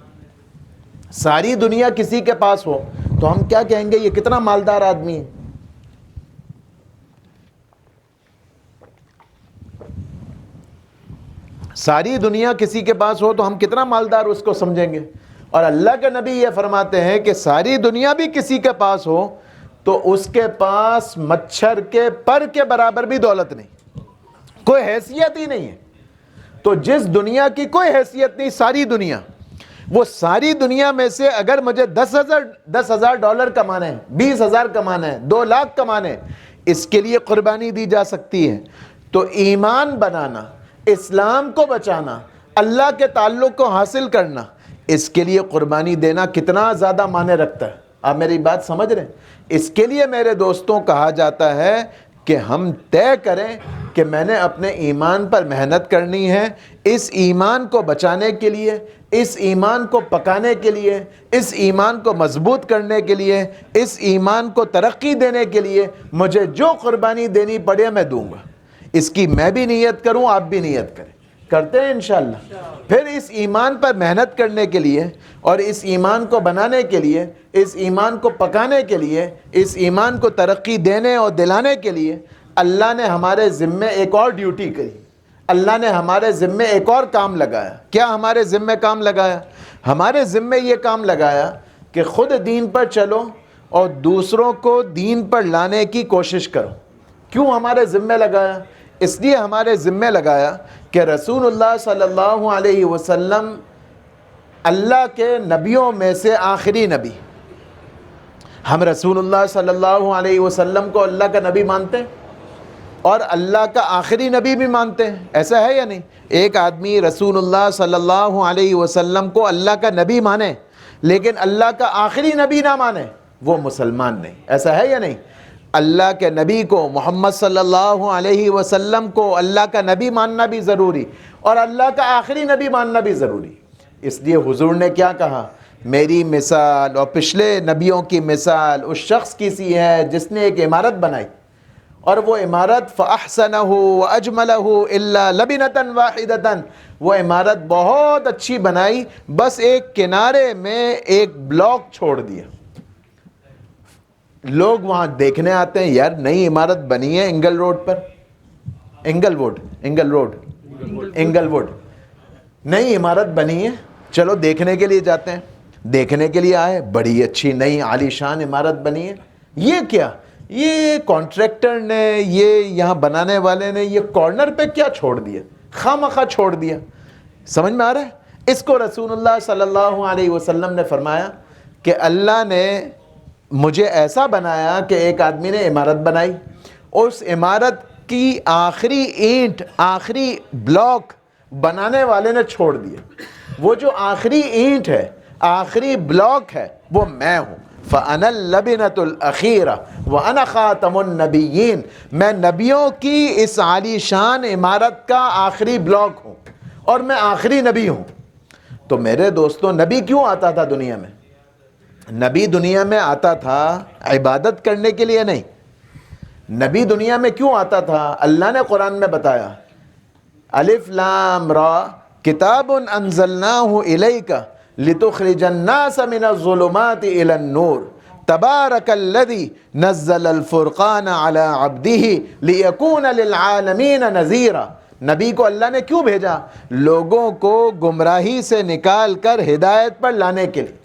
ساری دنیا کسی کے پاس ہو تو ہم کیا کہیں گے؟ یہ کتنا مالدار آدمی ہے۔ ساری دنیا کسی کے پاس ہو تو ہم کتنا مالدار اس کو سمجھیں گے؟ اور اللہ کے نبی یہ فرماتے ہیں کہ ساری دنیا بھی کسی کے پاس ہو تو اس کے پاس مچھر کے پر کے برابر بھی دولت نہیں، کوئی حیثیت ہی نہیں ہے۔ تو جس دنیا کی کوئی حیثیت نہیں، ساری دنیا، وہ ساری دنیا میں سے اگر مجھے 10,000 ڈالر کمانے ہیں، 20,000 کمانے ہیں، 2 لاکھ کمانے ہیں، اس کے لیے قربانی دی جا سکتی ہے۔ تو ایمان بنانا، اسلام کو بچانا، اللہ کے تعلق کو حاصل کرنا، اس کے لیے قربانی دینا کتنا زیادہ معنی رکھتا ہے۔ آپ میری بات سمجھ رہے ہیں؟ اس کے لیے میرے دوستوں کہا جاتا ہے کہ ہم طے کریں کہ میں نے اپنے ایمان پر محنت کرنی ہے، اس ایمان کو بچانے کے لیے، اس ایمان کو پکانے کے لیے، اس ایمان کو مضبوط کرنے کے لیے، اس ایمان کو ترقی دینے کے لیے مجھے جو قربانی دینی پڑے میں دوں گا۔ اس کی میں بھی نیت کروں، آپ بھی نیت کریں، کرتے ہیں انشاءاللہ۔ پھر اس ایمان پر محنت کرنے کے لیے اور اس ایمان کو بنانے کے لیے، اس ایمان کو پکانے کے لیے، اس ایمان کو ترقی دینے اور دلانے کے لیے اللہ نے ہمارے ذمے ایک اور ڈیوٹی کری، اللہ نے ہمارے ذمے ایک اور کام لگایا۔ کیا ہمارے ذمے کام لگایا؟ ہمارے ذمے یہ کام لگایا کہ خود دین پر چلو اور دوسروں کو دین پر لانے کی کوشش کرو۔ کیوں ہمارے ذمے لگایا؟ اس لیے ہمارے ذمے لگایا کہ رسول اللہ صلی اللہ علیہ وسلم اللہ کے نبیوں میں سے آخری نبی، ہم رسول اللہ صلی اللہ علیہ وسلم کو اللہ کا نبی مانتے ہیں اور اللہ کا آخری نبی بھی مانتے ہیں، ایسا ہے یا نہیں؟ ایک آدمی رسول اللہ صلی اللہ علیہ وسلم کو اللہ کا نبی مانے لیکن اللہ کا آخری نبی نہ مانے، وہ مسلمان نہیں، ایسا ہے یا نہیں؟ اللہ کے نبی کو، محمد صلی اللہ علیہ وسلم کو اللہ کا نبی ماننا بھی ضروری اور اللہ کا آخری نبی ماننا بھی ضروری۔ اس لیے حضور نے کیا کہا؟ میری مثال اور پچھلے نبیوں کی مثال اس شخص کی سی ہے جس نے ایک عمارت بنائی، اور وہ عمارت فَأَحْسَنَهُ وَأَجْمَلَهُ إِلَّا لَبِنَةً وَاحِدَةً، وہ عمارت بہت اچھی بنائی، بس ایک کنارے میں ایک بلاک چھوڑ دیا۔ لوگ وہاں دیکھنے آتے ہیں، یار نئی عمارت بنی ہے انگل روڈ پر، انگل ووڈ نئی عمارت بنی ہے، چلو دیکھنے کے لیے جاتے ہیں، دیکھنے کے لیے آئے، بڑی اچھی نئی عالی شان عمارت بنی ہے۔ یہ کیا؟ یہ کانٹریکٹر نے، یہ یہاں بنانے والے نے یہ کارنر پہ کیا چھوڑ دیا؟ خواہ چھوڑ دیا۔ سمجھ میں آ رہا ہے؟ اس کو رسول اللہ صلی اللہ علیہ وسلم نے فرمایا کہ اللہ نے مجھے ایسا بنایا کہ ایک آدمی نے عمارت بنائی، اس عمارت کی آخری اینٹ، آخری بلاک بنانے والے نے چھوڑ دیا۔ وہ جو آخری اینٹ ہے، آخری بلاک ہے، وہ میں ہوں۔ فَأَنَا اللَّبِنَةُ الْأَخِيرَةُ وَأَنَا خَاتَمُ النَّبِيِّينَ، میں نبیوں کی اس عالی شان عمارت کا آخری بلاک ہوں اور میں آخری نبی ہوں۔ تو میرے دوستوں، نبی کیوں آتا تھا دنیا میں؟ نبی دنیا میں آتا تھا عبادت کرنے کے لیے نہیں۔ نبی دنیا میں کیوں آتا تھا؟ اللہ نے قرآن میں بتایا، الف لام را کتاب انزلناہ الیک لتخرج الناس من الظلمات الی النور تبارک الذی نزل الفرقان علی عبدہ لیکون للعالمین نذیرا۔ نبی کو اللہ نے کیوں بھیجا؟ لوگوں کو گمراہی سے نکال کر ہدایت پر لانے کے لیے۔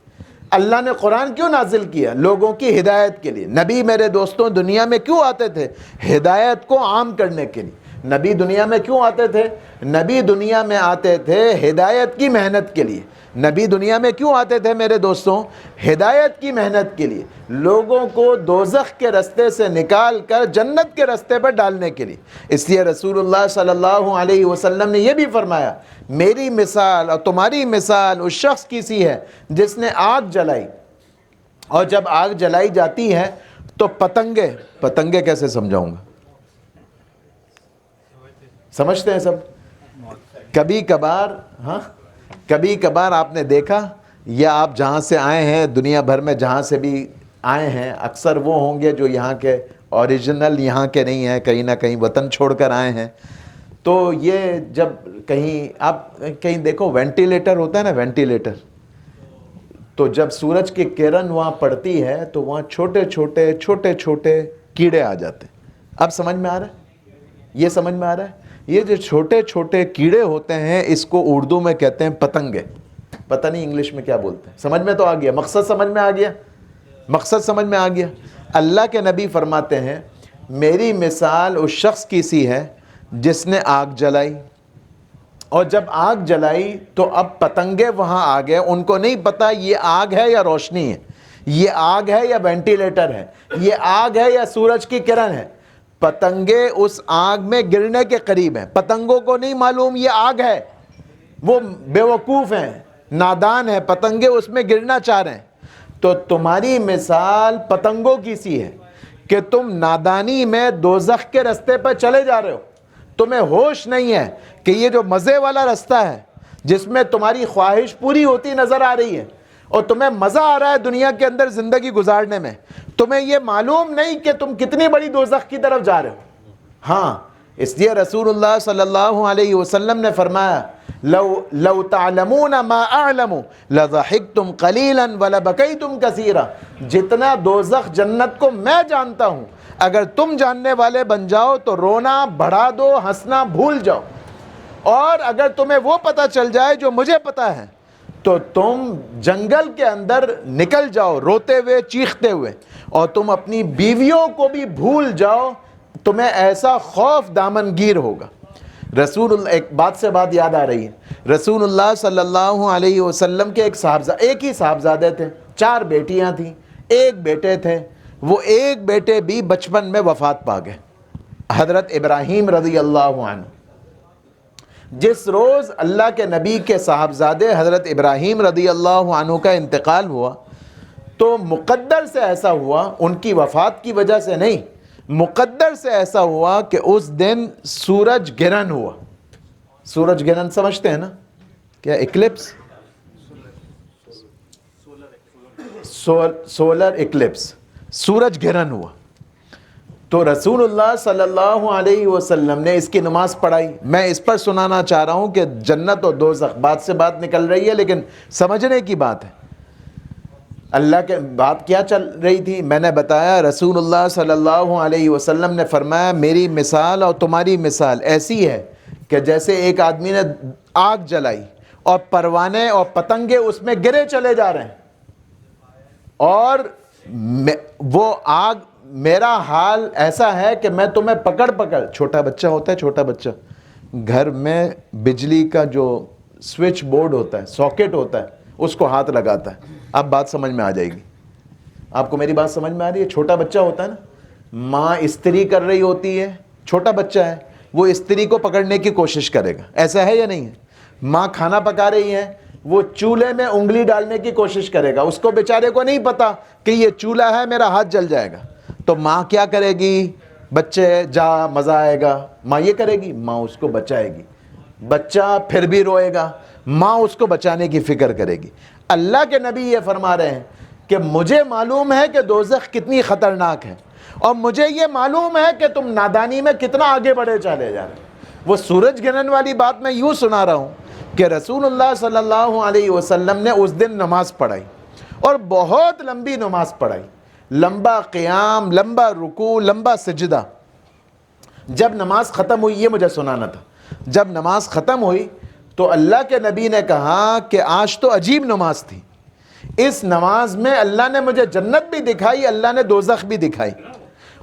اللہ نے قرآن کیوں نازل کیا؟ لوگوں کی ہدایت کے لیے۔ نبی میرے دوستوں دنیا میں کیوں آتے تھے؟ ہدایت کو عام کرنے کے لیے۔ نبی دنیا میں کیوں آتے تھے؟ نبی دنیا میں آتے تھے ہدایت کی محنت کے لیے۔ نبی دنیا میں کیوں آتے تھے میرے دوستوں؟ ہدایت کی محنت کے لیے، لوگوں کو دوزخ کے رستے سے نکال کر جنت کے رستے پر ڈالنے کے لیے۔ اس لیے رسول اللہ صلی اللہ علیہ وسلم نے یہ بھی فرمایا، میری مثال اور تمہاری مثال اس شخص کی سی ہے جس نے آگ جلائی، اور جب آگ جلائی جاتی ہے تو پتنگے کیسے سمجھاؤں گا؟ سمجھتے ہیں سب؟ کبھی کبھار آپ نے دیکھا، یا آپ جہاں سے آئے ہیں، دنیا بھر میں جہاں سے بھی آئے ہیں، اکثر وہ ہوں گے جو یہاں کے اوریجنل یہاں کے نہیں ہیں، کہیں نہ کہیں وطن چھوڑ کر آئے ہیں۔ تو یہ جب آپ کہیں دیکھو وینٹیلیٹر ہوتا ہے نا، وینٹیلیٹر، تو جب سورج کی کرن وہاں پڑتی ہے تو وہاں چھوٹے چھوٹے کیڑے آ جاتے ہیں۔ اب سمجھ میں آ رہا ہے؟ یہ سمجھ میں آ رہا ہے؟ یہ جو چھوٹے چھوٹے کیڑے ہوتے ہیں اس کو اردو میں کہتے ہیں پتنگے۔ پتہ نہیں انگلش میں کیا بولتے ہیں۔ سمجھ میں تو آ گیا، مقصد سمجھ میں آ گیا، مقصد سمجھ میں آ گیا۔ اللہ کے نبی فرماتے ہیں، میری مثال اس شخص کی سی ہے جس نے آگ جلائی، اور جب آگ جلائی تو اب پتنگے وہاں آ گئے، ان کو نہیں پتا یہ آگ ہے یا روشنی ہے، یہ آگ ہے یا وینٹیلیٹر ہے، یہ آگ ہے یا سورج کی کرن ہے۔ پتنگے اس آگ میں گرنے کے قریب ہیں، پتنگوں کو نہیں معلوم یہ آگ ہے، وہ بیوقوف ہیں، نادان ہیں، پتنگے اس میں گرنا چاہ رہے ہیں۔ تو تمہاری مثال پتنگوں کی سی ہے کہ تم نادانی میں دوزخ کے رستے پر چلے جا رہے ہو، تمہیں ہوش نہیں ہے کہ یہ جو مزے والا رستہ ہے جس میں تمہاری خواہش پوری ہوتی نظر آ رہی ہے اور تمہیں مزہ آ رہا ہے دنیا کے اندر زندگی گزارنے میں، تمہیں یہ معلوم نہیں کہ تم کتنی بڑی دوزخ کی طرف جا رہے ہو۔ ہاں، اس لیے رسول اللہ صلی اللہ علیہ وسلم نے فرمایا، لو تعلمون ما اعلم لضحکتم قلیلا ولبکیتم کثیرا۔ جتنا دوزخ جنت کو میں جانتا ہوں، اگر تم جاننے والے بن جاؤ تو رونا بڑھا دو، ہنسنا بھول جاؤ، اور اگر تمہیں وہ پتہ چل جائے جو مجھے پتہ ہے تو تم جنگل کے اندر نکل جاؤ روتے ہوئے، چیختے ہوئے، اور تم اپنی بیویوں کو بھی بھول جاؤ، تمہیں ایسا خوف دامنگیر ہوگا۔ رسول اللہ، ایک بات سے بات یاد آ رہی ہے، رسول اللہ صلی اللہ علیہ وسلم کے ایک ہی صاحبزادے تھے، 4 بیٹیاں تھیں، ایک بیٹے تھے، وہ ایک بیٹے بھی بچپن میں وفات پا گئے، حضرت ابراہیم رضی اللہ عنہ۔ جس روز اللہ کے نبی کے صاحبزادے حضرت ابراہیم رضی اللہ عنہ کا انتقال ہوا تو مقدر سے ایسا ہوا، ان کی وفات کی وجہ سے نہیں، مقدر سے ایسا ہوا کہ اس دن سورج گرہن ہوا۔ سورج گرہن سمجھتے ہیں نا؟ کیا ایکلپس؟ سولر ایکلپس، سورج گرہن ہوا۔ تو رسول اللہ صلی اللہ علیہ وسلم نے اس کی نماز پڑھائی۔ میں اس پر سنانا چاہ رہا ہوں کہ جنت اور دوزخ بات سے بات نکل رہی ہے لیکن سمجھنے کی بات ہے۔ اللہ کے بات کیا چل رہی تھی؟ میں نے بتایا رسول اللہ صلی اللہ علیہ وسلم نے فرمایا، میری مثال اور تمہاری مثال ایسی ہے کہ جیسے ایک آدمی نے آگ جلائی اور پروانے اور پتنگے اس میں گرے چلے جا رہے ہیں، اور وہ آگ، میرا حال ایسا ہے کہ میں تمہیں پکڑ چھوٹا بچہ ہوتا ہے، چھوٹا بچہ گھر میں بجلی کا جو سوئچ بورڈ ہوتا ہے، ساکٹ ہوتا ہے، اس کو ہاتھ لگاتا ہے۔ اب بات سمجھ میں آ جائے گی آپ کو، میری بات سمجھ میں آ رہی ہے؟ چھوٹا بچہ ہوتا ہے نا، ماں استری کر رہی ہوتی ہے، چھوٹا بچہ ہے، وہ استری کو پکڑنے کی کوشش کرے گا، ایسا ہے یا نہیں ہے؟ ماں کھانا پکا رہی ہے، وہ چولہے میں انگلی ڈالنے کی کوشش کرے گا، اس کو بیچارے کو نہیں پتا کہ یہ چولہا ہے، میرا ہاتھ جل جائے گا. تو ماں کیا کرے گی؟ بچے جا مزہ آئے گا، ماں یہ کرے گی، ماں اس کو بچائے گی. بچہ پھر بھی روئے گا، ماں اس کو بچانے کی فکر کرے گی. اللہ کے نبی یہ فرما رہے ہیں کہ مجھے معلوم ہے کہ دوزخ کتنی خطرناک ہے، اور مجھے یہ معلوم ہے کہ تم نادانی میں کتنا آگے بڑھے چلے جا رہے. وہ سورج گرہن والی بات میں یوں سنا رہا ہوں کہ رسول اللہ صلی اللہ علیہ وسلم نے اس دن نماز پڑھائی، اور بہت لمبی نماز پڑھائی، لمبا قیام، لمبا رکوع، لمبا سجدہ. جب نماز ختم ہوئی، یہ مجھے سنانا تھا، جب نماز ختم ہوئی تو اللہ کے نبی نے کہا کہ آج تو عجیب نماز تھی. اس نماز میں اللہ نے مجھے جنت بھی دکھائی، اللہ نے دوزخ بھی دکھائی.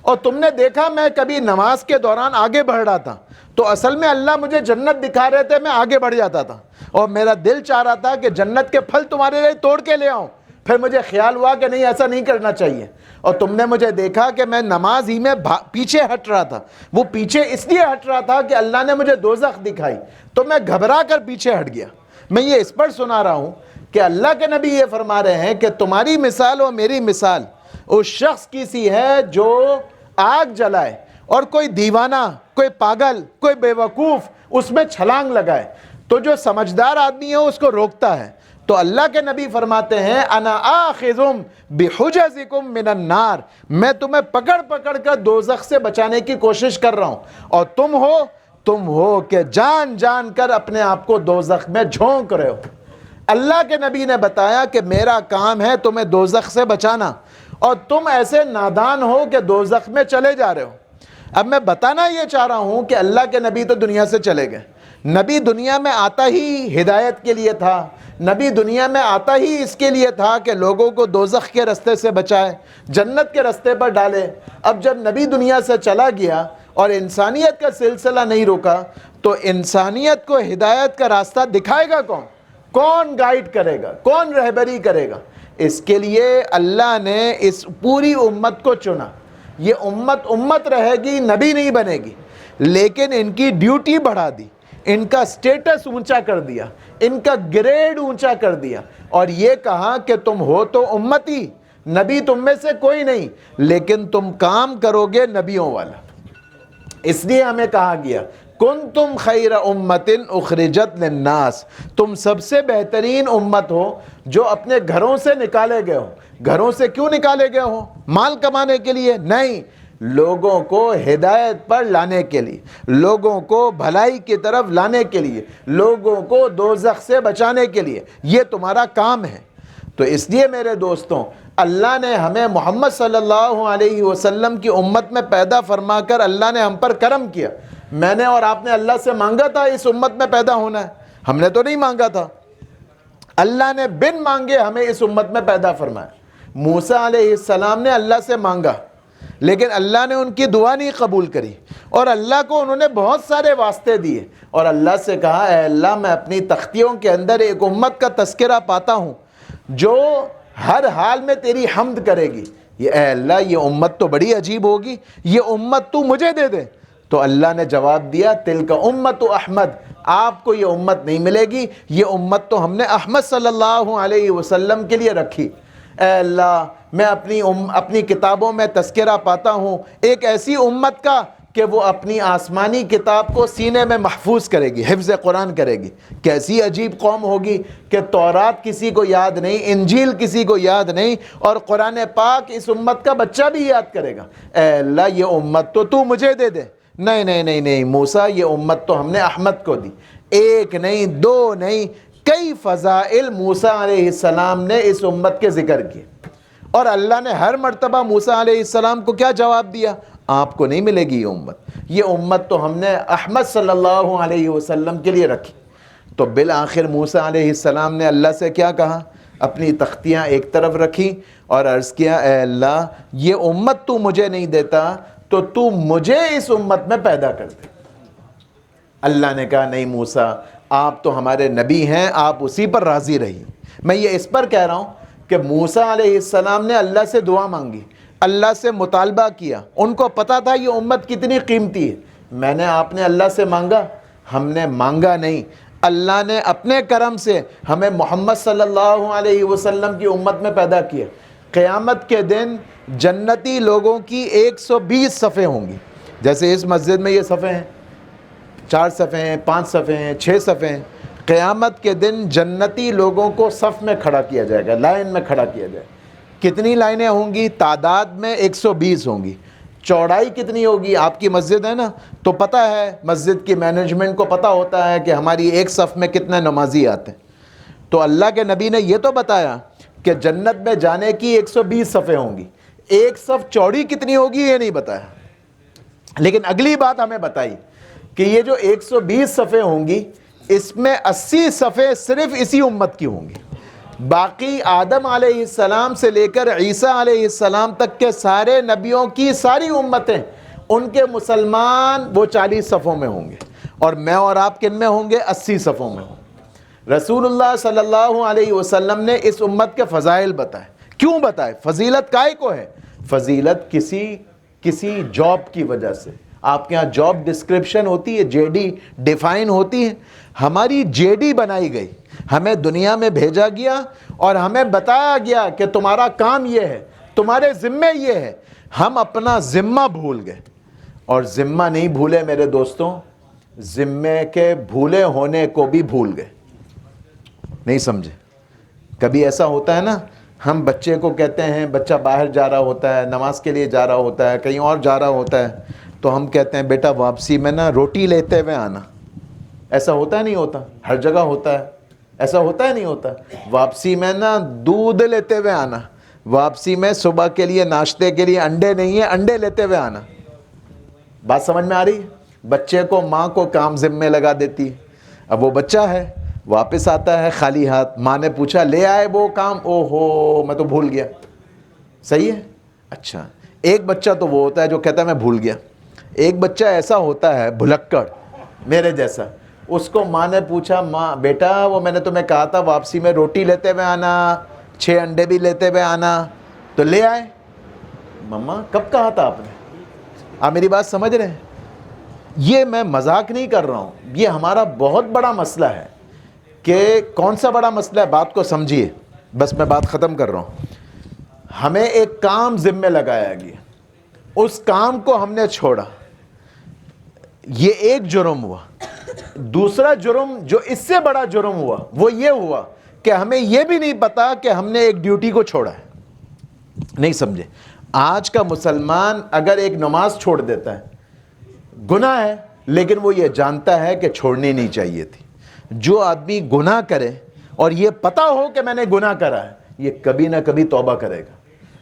اور تم نے دیکھا میں کبھی نماز کے دوران آگے بڑھ رہا تھا تو اصل میں اللہ مجھے جنت دکھا رہے تھے، میں آگے بڑھ جاتا تھا، اور میرا دل چاہ رہا تھا کہ جنت کے پھل تمہارے لیے توڑ کے لے آؤں. پھر مجھے خیال ہوا کہ نہیں، ایسا نہیں کرنا چاہیے. اور تم نے مجھے دیکھا کہ میں نماز ہی میں پیچھے ہٹ رہا تھا. وہ پیچھے اس لیے ہٹ رہا تھا کہ اللہ نے مجھے دوزخ دکھائی، تو میں گھبرا کر پیچھے ہٹ گیا. میں یہ اس پر سنا رہا ہوں کہ اللہ کے نبی یہ فرما رہے ہیں کہ تمہاری مثال اور میری مثال اس شخص کی سی ہے جو آگ جلائے اور کوئی دیوانہ، کوئی پاگل، کوئی بیوقوف اس میں چھلانگ لگائے تو جو سمجھدار آدمی ہے اس کو روکتا ہے. تو اللہ کے نبی فرماتے ہیں انا آخذم بحجزکم من النار، میں تمہیں پکڑ پکڑ کر دوزخ سے بچانے کی کوشش کر رہا ہوں، اور تم ہو کہ جان جان کر اپنے آپ کو دوزخ میں جھونک رہے ہو. اللہ کے نبی نے بتایا کہ میرا کام ہے تمہیں دوزخ سے بچانا، اور تم ایسے نادان ہو کہ دوزخ میں چلے جا رہے ہو. اب میں بتانا یہ چاہ رہا ہوں کہ اللہ کے نبی تو دنیا سے چلے گئے. نبی دنیا میں آتا ہی ہدایت کے لیے تھا، نبی دنیا میں آتا ہی اس کے لیے تھا کہ لوگوں کو دوزخ کے رستے سے بچائے، جنت کے رستے پر ڈالے. اب جب نبی دنیا سے چلا گیا اور انسانیت کا سلسلہ نہیں رکا تو انسانیت کو ہدایت کا راستہ دکھائے گا کون؟ کون گائیڈ کرے گا؟ کون رہبری کرے گا؟ اس کے لیے اللہ نے اس پوری امت کو چنا. یہ امت رہے گی، نبی نہیں بنے گی، لیکن ان کی ڈیوٹی بڑھا دی، ان کا سٹیٹس اونچا کر دیا، ان کا گریڈ اونچا کر دیا، اور یہ کہا کہ تم ہو تو امتی، نبی تم میں سے کوئی نہیں، لیکن تم کام کرو گے نبیوں والا. اس لیے ہمیں کہا گیا کنتم خیر امت اخرجت للناس، تم سب سے بہترین امت ہو جو اپنے گھروں سے نکالے گئے ہو. گھروں سے کیوں نکالے گئے ہو؟ مال کمانے کے لیے نہیں، لوگوں کو ہدایت پر لانے کے لیے، لوگوں کو بھلائی کی طرف لانے کے لیے، لوگوں کو دوزخ سے بچانے کے لیے. یہ تمہارا کام ہے. تو اس لیے میرے دوستوں، اللہ نے ہمیں محمد صلی اللہ علیہ وسلم کی امت میں پیدا فرما کر اللہ نے ہم پر کرم کیا. میں نے اور آپ نے اللہ سے مانگا تھا اس امت میں پیدا ہونا ہے؟ ہم نے تو نہیں مانگا تھا. اللہ نے بن مانگے ہمیں اس امت میں پیدا فرمایا. موسیٰ علیہ السلام نے اللہ سے مانگا، لیکن اللہ نے ان کی دعا نہیں قبول کری، اور اللہ کو انہوں نے بہت سارے واسطے دیے، اور اللہ سے کہا اے اللہ میں اپنی تختیوں کے اندر ایک امت کا تذکرہ پاتا ہوں جو ہر حال میں تیری حمد کرے گی. یہ اے اللہ یہ امت تو بڑی عجیب ہوگی، یہ امت تو مجھے دے دے. تو اللہ نے جواب دیا تلک امت احمد، آپ کو یہ امت نہیں ملے گی، یہ امت تو ہم نے احمد صلی اللہ علیہ وسلم کے لیے رکھی. اے اللہ میں اپنی کتابوں میں تذکرہ پاتا ہوں ایک ایسی امت کا کہ وہ اپنی آسمانی کتاب کو سینے میں محفوظ کرے گی، حفظ قرآن کرے گی. کیسی عجیب قوم ہوگی کہ تورات کسی کو یاد نہیں، انجیل کسی کو یاد نہیں، اور قرآن پاک اس امت کا بچہ بھی یاد کرے گا. اے اللہ یہ امت تو مجھے دے دے. نہیں نہیں نہیں نہیں موسیٰ، یہ امت تو ہم نے احمد کو دی. ایک نہیں، دو نہیں، کئی فضائل موسیٰ علیہ السلام نے اس امت کے ذکر کیے، اور اللہ نے ہر مرتبہ موسیٰ علیہ السلام کو کیا جواب دیا؟ آپ کو نہیں ملے گی یہ امت تو ہم نے احمد صلی اللہ علیہ وسلم کے لیے رکھی. تو بالآخر موسیٰ علیہ السلام نے اللہ سے کیا کہا؟ اپنی تختیاں ایک طرف رکھی اور عرض کیا اے اللہ یہ امت تو مجھے نہیں دیتا تو تو مجھے اس امت میں پیدا کر دے. اللہ نے کہا نہیں موسیٰ، آپ تو ہمارے نبی ہیں، آپ اسی پر راضی رہیے. میں یہ اس پر کہہ رہا ہوں کہ موسیٰ علیہ السلام نے اللہ سے دعا مانگی، اللہ سے مطالبہ کیا. ان کو پتا تھا یہ امت کتنی قیمتی ہے. میں نے آپ نے اللہ سے مانگا؟ ہم نے مانگا نہیں، اللہ نے اپنے کرم سے ہمیں محمد صلی اللہ علیہ وسلم کی امت میں پیدا کیا۔ قیامت کے دن جنتی لوگوں کی 120 صفیں ہوں گی، جیسے اس مسجد میں یہ صفیں ہیں، 4 صفیں ہیں، 5 صفیں ہیں، 6 صفیں ہیں۔ قیامت کے دن جنتی لوگوں کو صف میں کھڑا کیا جائے گا، لائن میں کھڑا کیا جائے گا۔ کتنی لائنیں ہوں گی؟ تعداد میں 120 ہوں گی۔ چوڑائی کتنی ہوگی؟ آپ کی مسجد ہے نا، تو پتہ ہے مسجد کی مینجمنٹ کو پتہ ہوتا ہے کہ ہماری ایک صف میں کتنے نمازی آتے ہیں۔ تو اللہ کے نبی نے یہ تو بتایا کہ جنت میں جانے کی 120 صفیں ہوں گی، ایک صف چوڑی کتنی ہوگی یہ نہیں بتایا، لیکن اگلی بات ہمیں بتائی کہ یہ جو 120 صفیں ہوں گی اس میں 80 صفیں صرف اسی امت کی ہوں گی، باقی آدم علیہ السلام سے لے کر عیسیٰ علیہ السلام تک کے سارے نبیوں کی ساری امتیں، ان کے مسلمان وہ 40 صفوں میں ہوں گے، اور میں اور آپ کن میں ہوں گے؟ 80 صفوں میں ہوں گے۔ رسول اللہ صلی اللہ علیہ وسلم نے اس امت کے فضائل بتائے۔ کیوں بتائے؟ فضیلت کائے کو ہے؟ فضیلت کسی جاب کی وجہ سے۔ آپ کے ہاں جاب ڈسکرپشن ہوتی ہے، جے ڈی ڈیفائن ہوتی ہے، ہماری جے ڈی بنائی گئی، ہمیں دنیا میں بھیجا گیا اور ہمیں بتایا گیا کہ تمہارا کام یہ ہے، تمہارے ذمے یہ ہے۔ ہم اپنا ذمہ بھول گئے، اور ذمہ نہیں بھولے میرے دوستوں، ذمے کے بھولے ہونے کو بھی بھول گئے۔ نہیں سمجھے؟ کبھی ایسا ہوتا ہے نا، ہم بچے کو کہتے ہیں، بچہ باہر جا رہا ہوتا ہے، نماز کے لیے جا رہا ہوتا ہے، کہیں اور جا رہا ہوتا ہے، تو ہم کہتے ہیں بیٹا واپسی میں نا روٹی لیتے ہوئے آنا۔ ایسا ہوتا ہے نہیں ہوتا؟ ہر جگہ ہوتا ہے، ایسا ہوتا ہے نہیں ہوتا؟ واپسی میں نا دودھ لیتے ہوئے آنا، واپسی میں صبح کے لیے ناشتے کے لیے انڈے نہیں ہیں، انڈے لیتے ہوئے آنا۔ بات سمجھ میں آ رہی ہے؟ بچے کو ماں کو کام ذمے لگا دیتی ہے، اب وہ بچہ ہے واپس آتا ہے خالی ہاتھ، ماں نے پوچھا لے آئے وہ کام؟ او ہو میں تو بھول گیا۔ صحیح ہے؟ اچھا، ایک بچہ تو وہ ہوتا ہے جو کہتا ہے میں بھول گیا، ایک بچہ ایسا ہوتا ہے بھلکڑ میرے جیسا، اس کو ماں نے پوچھا ماں بیٹا وہ میں نے تمہیں کہا تھا واپسی میں روٹی لیتے ہوئے آنا، 6 انڈے بھی لیتے ہوئے آنا، تو لے آئے۔ مما کب کہا تھا آپ نے؟ آپ میری بات سمجھ رہے ہیں؟ یہ میں مذاق نہیں کر رہا ہوں، یہ ہمارا بہت بڑا مسئلہ ہے۔ کہ کون سا بڑا مسئلہ ہے؟ بات کو سمجھیے، بس میں بات ختم کر رہا ہوں۔ ہمیں ایک کام ذمہ لگایا گیا، اس کام کو ہم نے چھوڑا، یہ ایک جرم ہوا۔ دوسرا جرم جو اس سے بڑا جرم ہوا وہ یہ ہوا کہ ہمیں یہ بھی نہیں پتا کہ ہم نے ایک ڈیوٹی کو چھوڑا ہے۔ نہیں سمجھے؟ آج کا مسلمان اگر ایک نماز چھوڑ دیتا ہے گناہ ہے، لیکن وہ یہ جانتا ہے کہ چھوڑنی نہیں چاہیے تھی۔ جو آدمی گناہ کرے اور یہ پتہ ہو کہ میں نے گناہ کرا ہے، یہ کبھی نہ کبھی توبہ کرے گا۔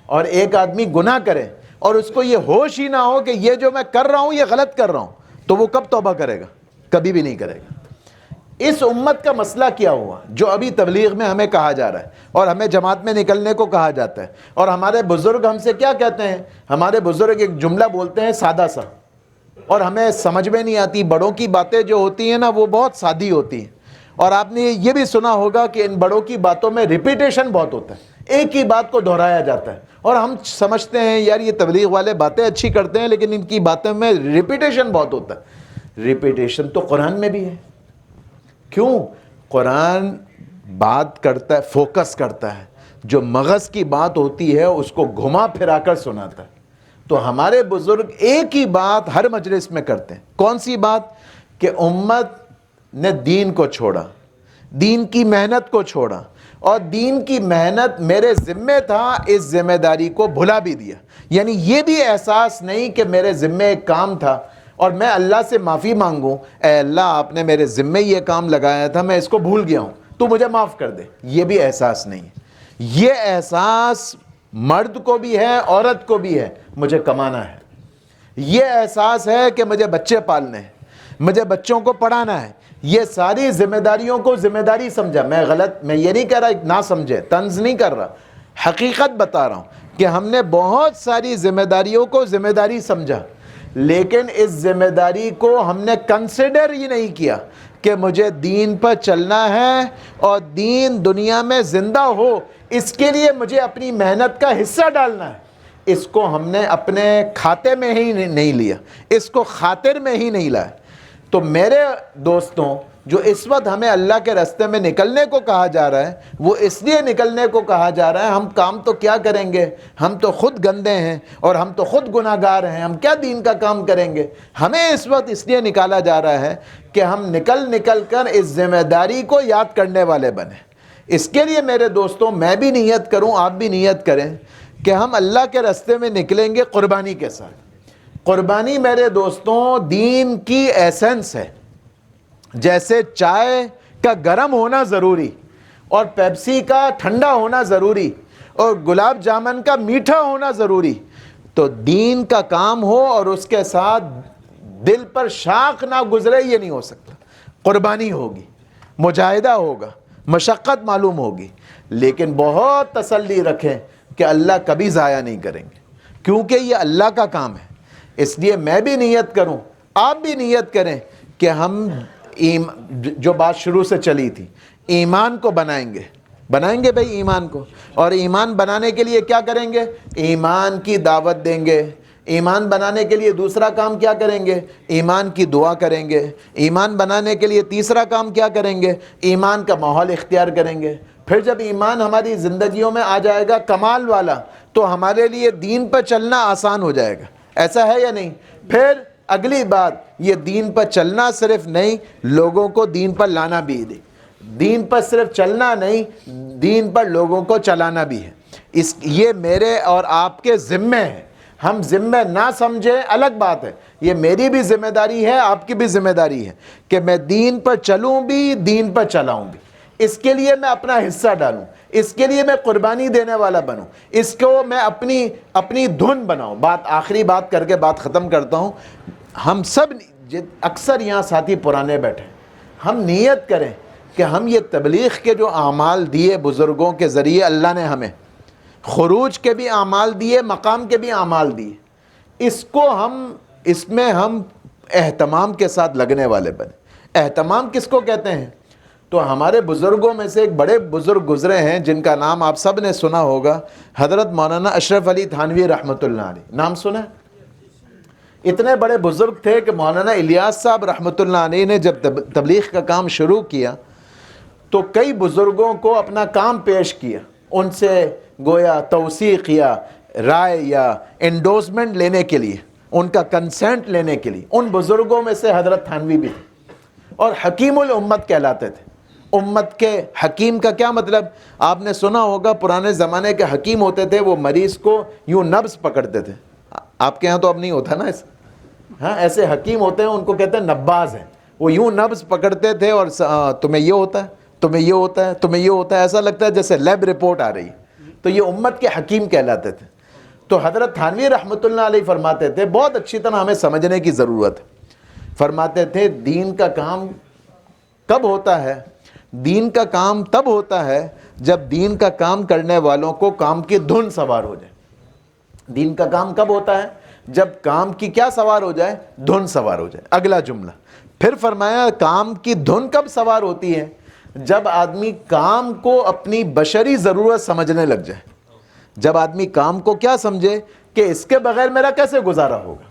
اور ایک آدمی گناہ کرے اور اس کو یہ ہوش ہی نہ ہو کہ یہ جو میں کر رہا ہوں یہ غلط کر رہا ہوں، تو وہ کب توبہ کرے گا؟ کبھی بھی نہیں کرے گا۔ اس امت کا مسئلہ کیا ہوا جو ابھی تبلیغ میں ہمیں کہا جا رہا ہے اور ہمیں جماعت میں نکلنے کو کہا جاتا ہے، اور ہمارے بزرگ ہم سے کیا کہتے ہیں؟ ہمارے بزرگ ایک جملہ بولتے ہیں سادہ سا، اور ہمیں سمجھ میں نہیں آتی۔ بڑوں کی باتیں جو ہوتی ہیں نا وہ بہت سادی ہوتی ہیں، اور آپ نے یہ بھی سنا ہوگا کہ ان بڑوں کی باتوں میں ریپیٹیشن بہت ہوتا ہے، ایک ہی بات کو دہرایا جاتا ہے، اور ہم سمجھتے ہیں یار یہ تبلیغ والے باتیں اچھی کرتے ہیں لیکن ان کی باتوں میں ریپیٹیشن بہت ہوتا ہے۔ ریپیٹیشن تو قرآن میں بھی ہے۔ کیوں؟ قرآن بات کرتا ہے، فوکس کرتا ہے، جو مغز کی بات ہوتی ہے اس کو گھما پھرا کر سناتا ہے۔ تو ہمارے بزرگ ایک ہی بات ہر مجلس میں کرتے ہیں۔ کون سی بات؟ کہ امت نے دین کو چھوڑا، دین کی محنت کو چھوڑا، اور دین کی محنت میرے ذمے تھا، اس ذمہ داری کو بھلا بھی دیا۔ یعنی یہ بھی احساس نہیں کہ میرے ذمے ایک کام تھا اور میں اللہ سے معافی مانگوں، اے اللہ آپ نے میرے ذمے یہ کام لگایا تھا، میں اس کو بھول گیا ہوں، تو مجھے معاف کر دے۔ یہ بھی احساس نہیں ہے۔ یہ احساس مرد کو بھی ہے، عورت کو بھی ہے، مجھے کمانا ہے۔ یہ احساس ہے کہ مجھے بچے پالنے ہیں، مجھے بچوں کو پڑھانا ہے۔ یہ ساری ذمہ داریوں کو ذمہ داری سمجھا۔ میں یہ نہیں کہہ رہا نہ سمجھے، طنز نہیں کر رہا، حقیقت بتا رہا ہوں کہ ہم نے بہت ساری ذمہ داریوں کو ذمہ داری سمجھا، لیکن اس ذمہ داری کو ہم نے کنسیڈر ہی نہیں کیا کہ مجھے دین پر چلنا ہے اور دین دنیا میں زندہ ہو، اس کے لیے مجھے اپنی محنت کا حصہ ڈالنا ہے۔ اس کو ہم نے اپنے کھاتے میں ہی نہیں لیا، اس کو خاطر میں ہی نہیں لایا۔ تو میرے دوستوں، جو اس وقت ہمیں اللہ کے راستے میں نکلنے کو کہا جا رہا ہے وہ اس لیے نکلنے کو کہا جا رہا ہے، ہم کام تو کیا کریں گے، ہم تو خود گندے ہیں اور ہم تو خود گناہ گار ہیں، ہم کیا دین کا کام کریں گے۔ ہمیں اس وقت اس لیے نکالا جا رہا ہے کہ ہم نکل کر اس ذمہ داری کو یاد کرنے والے بنیں۔ اس کے لیے میرے دوستوں میں بھی نیت کروں، آپ بھی نیت کریں کہ ہم اللہ کے راستے میں نکلیں گے قربانی کے ساتھ۔ قربانی میرے دوستوں دین کی ایسنس ہے۔ جیسے چائے کا گرم ہونا ضروری اور پیپسی کا ٹھنڈا ہونا ضروری اور گلاب جامن کا میٹھا ہونا ضروری، تو دین کا کام ہو اور اس کے ساتھ دل پر شاق نہ گزرے یہ نہیں ہو سکتا۔ قربانی ہوگی، مجاہدہ ہوگا، مشقت معلوم ہوگی، لیکن بہت تسلی رکھیں کہ اللہ کبھی ضائع نہیں کریں گے، کیونکہ یہ اللہ کا کام ہے۔ اس لیے میں بھی نیت کروں، آپ بھی نیت کریں کہ ہم جو بات شروع سے چلی تھی ایمان کو بنائیں گے بھائی ایمان کو، اور ایمان بنانے کے لیے کیا کریں گے؟ ایمان کی دعوت دیں گے۔ ایمان بنانے کے لیے دوسرا کام کیا کریں گے؟ ایمان کی دعا کریں گے۔ ایمان بنانے کے لیے تیسرا کام کیا کریں گے؟ ایمان کا ماحول اختیار کریں گے۔ پھر جب ایمان ہماری زندگیوں میں آ جائے گا کمال والا تو ہمارے لیے دین پر چلنا آسان ہو جائے گا۔ ایسا ہے یا نہیں؟ پھر اگلی بات، یہ دین پر چلنا صرف نہیں، لوگوں کو دین پر لانا بھی ہے۔ دین پر صرف چلنا نہیں، دین پر لوگوں کو چلانا بھی ہے۔ یہ میرے اور آپ کے ذمے ہے۔ ہم ذمہ نہ سمجھیں الگ بات ہے، یہ میری بھی ذمہ داری ہے، آپ کی بھی ذمہ داری ہے کہ میں دین پر چلوں بھی، دین پر چلاؤں بھی۔ اس کے لیے میں اپنا حصہ ڈالوں، اس کے لیے میں قربانی دینے والا بنوں، اس کو میں اپنی دھن بناؤں۔ آخری بات کر کے بات ختم کرتا ہوں۔ ہم سب اکثر یہاں ساتھی پرانے بیٹھے، ہم نیت کریں کہ ہم یہ تبلیغ کے جو اعمال دیے بزرگوں کے ذریعے اللہ نے ہمیں، خروج کے بھی اعمال دیے، مقام کے بھی اعمال دیے، اس میں ہم اہتمام کے ساتھ لگنے والے بنے۔ اہتمام کس کو کہتے ہیں؟ تو ہمارے بزرگوں میں سے ایک بڑے بزرگ گزرے ہیں جن کا نام آپ سب نے سنا ہوگا، حضرت مولانا اشرف علی تھانوی رحمۃ اللہ علیہ۔ نام سنا ہے؟ اتنے بڑے بزرگ تھے کہ مولانا الیاس صاحب رحمۃ اللہ علیہ نے جب تبلیغ کا کام شروع کیا تو کئی بزرگوں کو اپنا کام پیش کیا، ان سے گویا توثیق یا رائے یا انڈورسمنٹ لینے کے لیے، ان کا کنسنٹ لینے کے لیے۔ ان بزرگوں میں سے حضرت تھانوی بھی تھے اور حکیم الامت کہلاتے تھے۔ امت کے حکیم کا کیا مطلب؟ آپ نے سنا ہوگا پرانے زمانے کے حکیم ہوتے تھے، وہ مریض کو یوں نبض پکڑتے تھے۔ آپ کے ہاں تو اب نہیں ہوتا نا ایسا، ہاں ایسے حکیم ہوتے ہیں، ان کو کہتے ہیں نباز ہیں۔ وہ یوں نبض پکڑتے تھے اور تمہیں یہ ہوتا ہے، تمہیں یہ ہوتا ہے، تمہیں یہ ہوتا ہے، ایسا لگتا ہے جیسے لیب رپورٹ آ رہی ہے۔ تو یہ امت کے حکیم کہلاتے تھے۔ تو حضرت تھانوی رحمۃ اللہ علیہ فرماتے تھے، بہت اچھی طرح ہمیں سمجھنے کی ضرورت ہے، فرماتے تھے دین کا کام کب ہوتا ہے؟ دین کا کام تب ہوتا ہے جب دین کا کام کرنے والوں کو کام کی دھن سوار ہو جائے۔ دین کا کام کب ہوتا ہے؟ جب کام کی کیا سوار ہو جائے؟ دھن سوار ہو جائے۔ اگلا جملہ پھر فرمایا کام کی دھن کب سوار ہوتی ہے؟ جب آدمی کام کو اپنی بشری ضرورت سمجھنے لگ جائے۔ جب آدمی کام کو کیا سمجھے کہ اس کے بغیر میرا کیسے گزارا ہوگا۔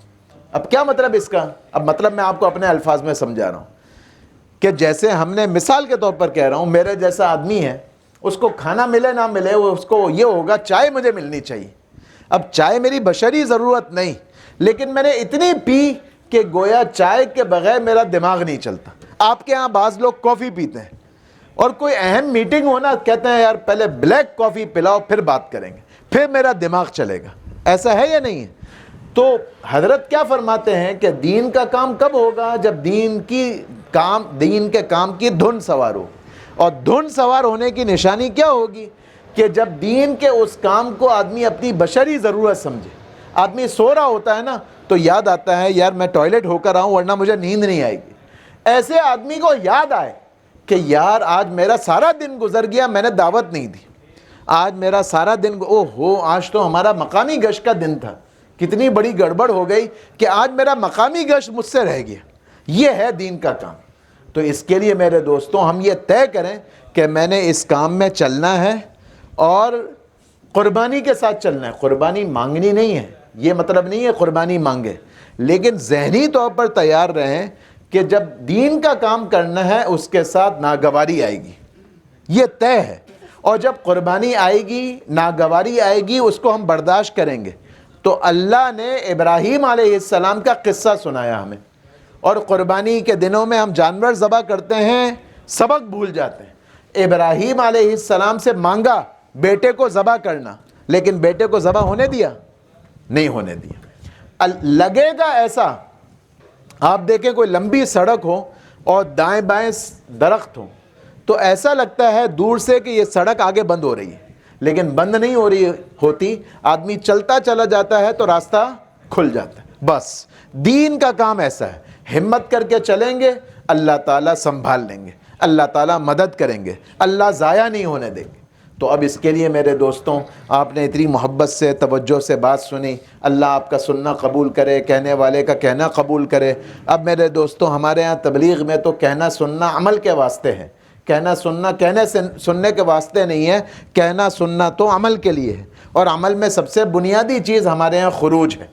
اب کیا مطلب اس کا؟ اب مطلب میں آپ کو اپنے الفاظ میں سمجھا رہا ہوں کہ جیسے ہم نے مثال کے طور پر کہہ رہا ہوں، میرے جیسا آدمی ہے، اس کو کھانا ملے نہ ملے، اس کو یہ ہوگا چائے مجھے ملنی چاہیے۔ اب چائے میری بشری ضرورت نہیں، لیکن میں نے اتنی پی کہ گویا چائے کے بغیر میرا دماغ نہیں چلتا۔ آپ کے ہاں بعض لوگ کافی پیتے ہیں اور کوئی اہم میٹنگ ہونا کہتے ہیں یار پہلے بلیک کافی پلاؤ پھر بات کریں گے، پھر میرا دماغ چلے گا۔ ایسا ہے یا نہیں ہے؟ تو حضرت کیا فرماتے ہیں کہ دین کا کام کب ہوگا؟ جب دین کے کام کی دھن سوار ہو۔ اور دھن سوار ہونے کی نشانی کیا ہوگی؟ کہ جب دین کے اس کام کو آدمی اپنی بشری ضرورت سمجھے۔ آدمی سو رہا ہوتا ہے نا تو یاد آتا ہے یار میں ٹوائلٹ ہو کر آؤں ورنہ مجھے نیند نہیں آئے گی۔ ایسے آدمی کو یاد آئے کہ یار آج میرا سارا دن گزر گیا، میں نے دعوت نہیں دی، آج میرا سارا دن آج تو ہمارا مقامی گشت کا دن تھا، کتنی بڑی گڑبڑ ہو گئی کہ آج میرا مقامی گشت مجھ سے رہ گیا۔ یہ ہے دین کا کام۔ تو اس کے لیے میرے دوستوں ہم یہ طے کریں کہ میں نے اس کام میں چلنا ہے اور قربانی کے ساتھ چلنا ہے۔ قربانی مانگنی نہیں ہے، یہ مطلب نہیں ہے قربانی مانگے، لیکن ذہنی طور پر تیار رہیں کہ جب دین کا کام کرنا ہے اس کے ساتھ ناگواری آئے گی، یہ طے ہے، اور جب قربانی آئے گی، ناگواری آئے گی، اس کو ہم برداشت کریں گے۔ تو اللہ نے ابراہیم علیہ السلام کا قصہ سنایا ہمیں، اور قربانی کے دنوں میں ہم جانور ذبح کرتے ہیں، سبق بھول جاتے ہیں۔ ابراہیم علیہ السلام سے مانگا بیٹے کو ذبح کرنا، لیکن بیٹے کو ذبح ہونے دیا؟ نہیں ہونے دیا۔ لگے گا ایسا، آپ دیکھیں کوئی لمبی سڑک ہو اور دائیں بائیں درخت ہوں تو ایسا لگتا ہے دور سے کہ یہ سڑک آگے بند ہو رہی ہے، لیکن بند نہیں ہو رہی ہوتی، آدمی چلتا چلا جاتا ہے تو راستہ کھل جاتا ہے۔ بس دین کا کام ایسا ہے، ہمت کر کے چلیں گے، اللہ تعالیٰ سنبھال لیں گے، اللہ تعالیٰ مدد کریں گے، اللہ ضائع نہیں ہونے دیں گے۔ تو اب اس کے لیے میرے دوستوں، آپ نے اتنی محبت سے توجہ سے بات سنی، اللہ آپ کا سننا قبول کرے، کہنے والے کا کہنا قبول کرے۔ اب میرے دوستوں، ہمارے ہاں تبلیغ میں تو کہنا سننا عمل کے واسطے ہے، کہنا سننا کہنے سے سننے کے واسطے نہیں ہے، کہنا سننا تو عمل کے لیے ہے، اور عمل میں سب سے بنیادی چیز ہمارے ہاں خروج ہے۔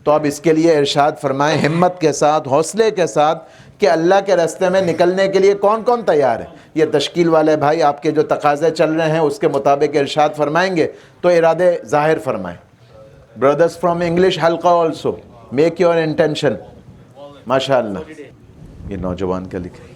تو اب اس کے لیے ارشاد فرمائیں ہمت کے ساتھ، حوصلے کے ساتھ، کہ اللہ کے راستے میں نکلنے کے لیے کون کون تیار ہے۔ یہ تشکیل والے بھائی آپ کے جو تقاضے چل رہے ہیں اس کے مطابق ارشاد فرمائیں گے تو ارادے ظاہر فرمائیں۔ بردرز فرام انگلش حلقہ آلسو میک یور انٹینشن۔ ماشاء اللہ، یہ نوجوان کا لکھے،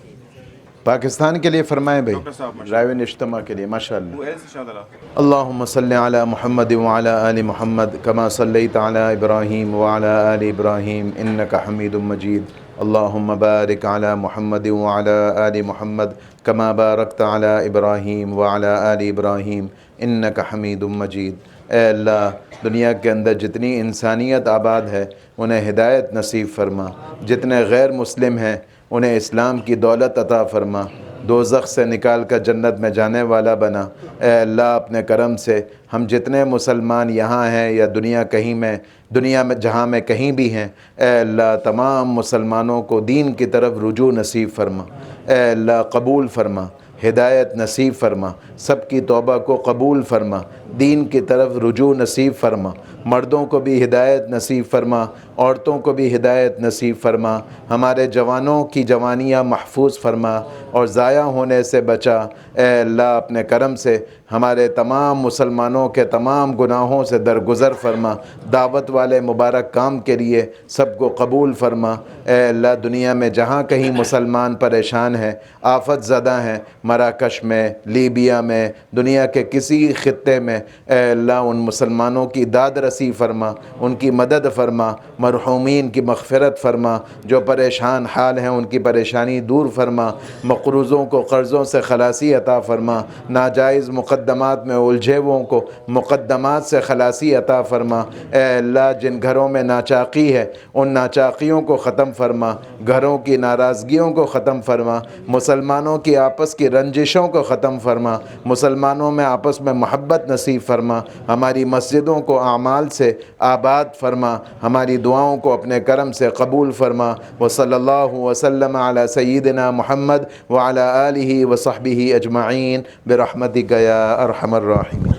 پاکستان کے لیے فرمائیں بھائی، ڈرائیون اجتماع کے لیے۔ ماشاء اللہ۔ اللہم صلی علی محمد وعلی آل محمد کما صلیت علی ابراہیم وعلی آل ابراہیم انک حمید مجید۔ اللہم بارک علی محمد وعلی آل محمد کما بارکت علی ابراہیم وعلی آل ابراہیم انک حمید مجید۔ اے اللہ، دنیا کے اندر جتنی انسانیت آباد ہے انہیں ہدایت نصیب فرما، جتنے غیر مسلم ہیں انہیں اسلام کی دولت عطا فرما، دوزخ سے نکال کر جنت میں جانے والا بنا۔ اے اللہ، اپنے کرم سے ہم جتنے مسلمان یہاں ہیں یا دنیا میں جہاں میں کہیں بھی ہیں، اے اللہ تمام مسلمانوں کو دین کی طرف رجوع نصیب فرما۔ اے اللہ قبول فرما، ہدایت نصیب فرما، سب کی توبہ کو قبول فرما، دین کی طرف رجوع نصیب فرما، مردوں کو بھی ہدایت نصیب فرما، عورتوں کو بھی ہدایت نصیب فرما، ہمارے جوانوں کی جوانیاں محفوظ فرما اور ضائع ہونے سے بچا۔ اے اللہ اپنے کرم سے ہمارے تمام مسلمانوں کے تمام گناہوں سے درگزر فرما، دعوت والے مبارک کام کے لیے سب کو قبول فرما۔ اے اللہ دنیا میں جہاں کہیں مسلمان پریشان ہیں، آفت زدہ ہیں، مراکش میں، لیبیا میں، دنیا کے کسی خطے میں، اے اللہ ان مسلمانوں کی داد رسی فرما، ان کی مدد فرما، مرحومین کی مغفرت فرما، جو پریشان حال ہیں ان کی پریشانی دور فرما، مقروضوں کو قرضوں سے خلاصی عطا فرما، ناجائز مقدمات میں الجھے ہوئوں کو مقدمات سے خلاصی عطا فرما۔ اے اللہ جن گھروں میں ناچاقی ہے ان ناچاقیوں کو ختم فرما، گھروں کی ناراضگیوں کو ختم فرما، مسلمانوں کی آپس کی رنجشوں کو ختم فرما، مسلمانوں میں آپس میں محبت نصیب فرما، ہماری مسجدوں کو اعمال سے آباد فرما، ہماری دعاؤں کو اپنے کرم سے قبول فرما۔ وصلی اللہ وسلم علی سیدنا محمد وعلی آلہ وصحبہ اجمعین برحمتک یا ارحم الراحمین۔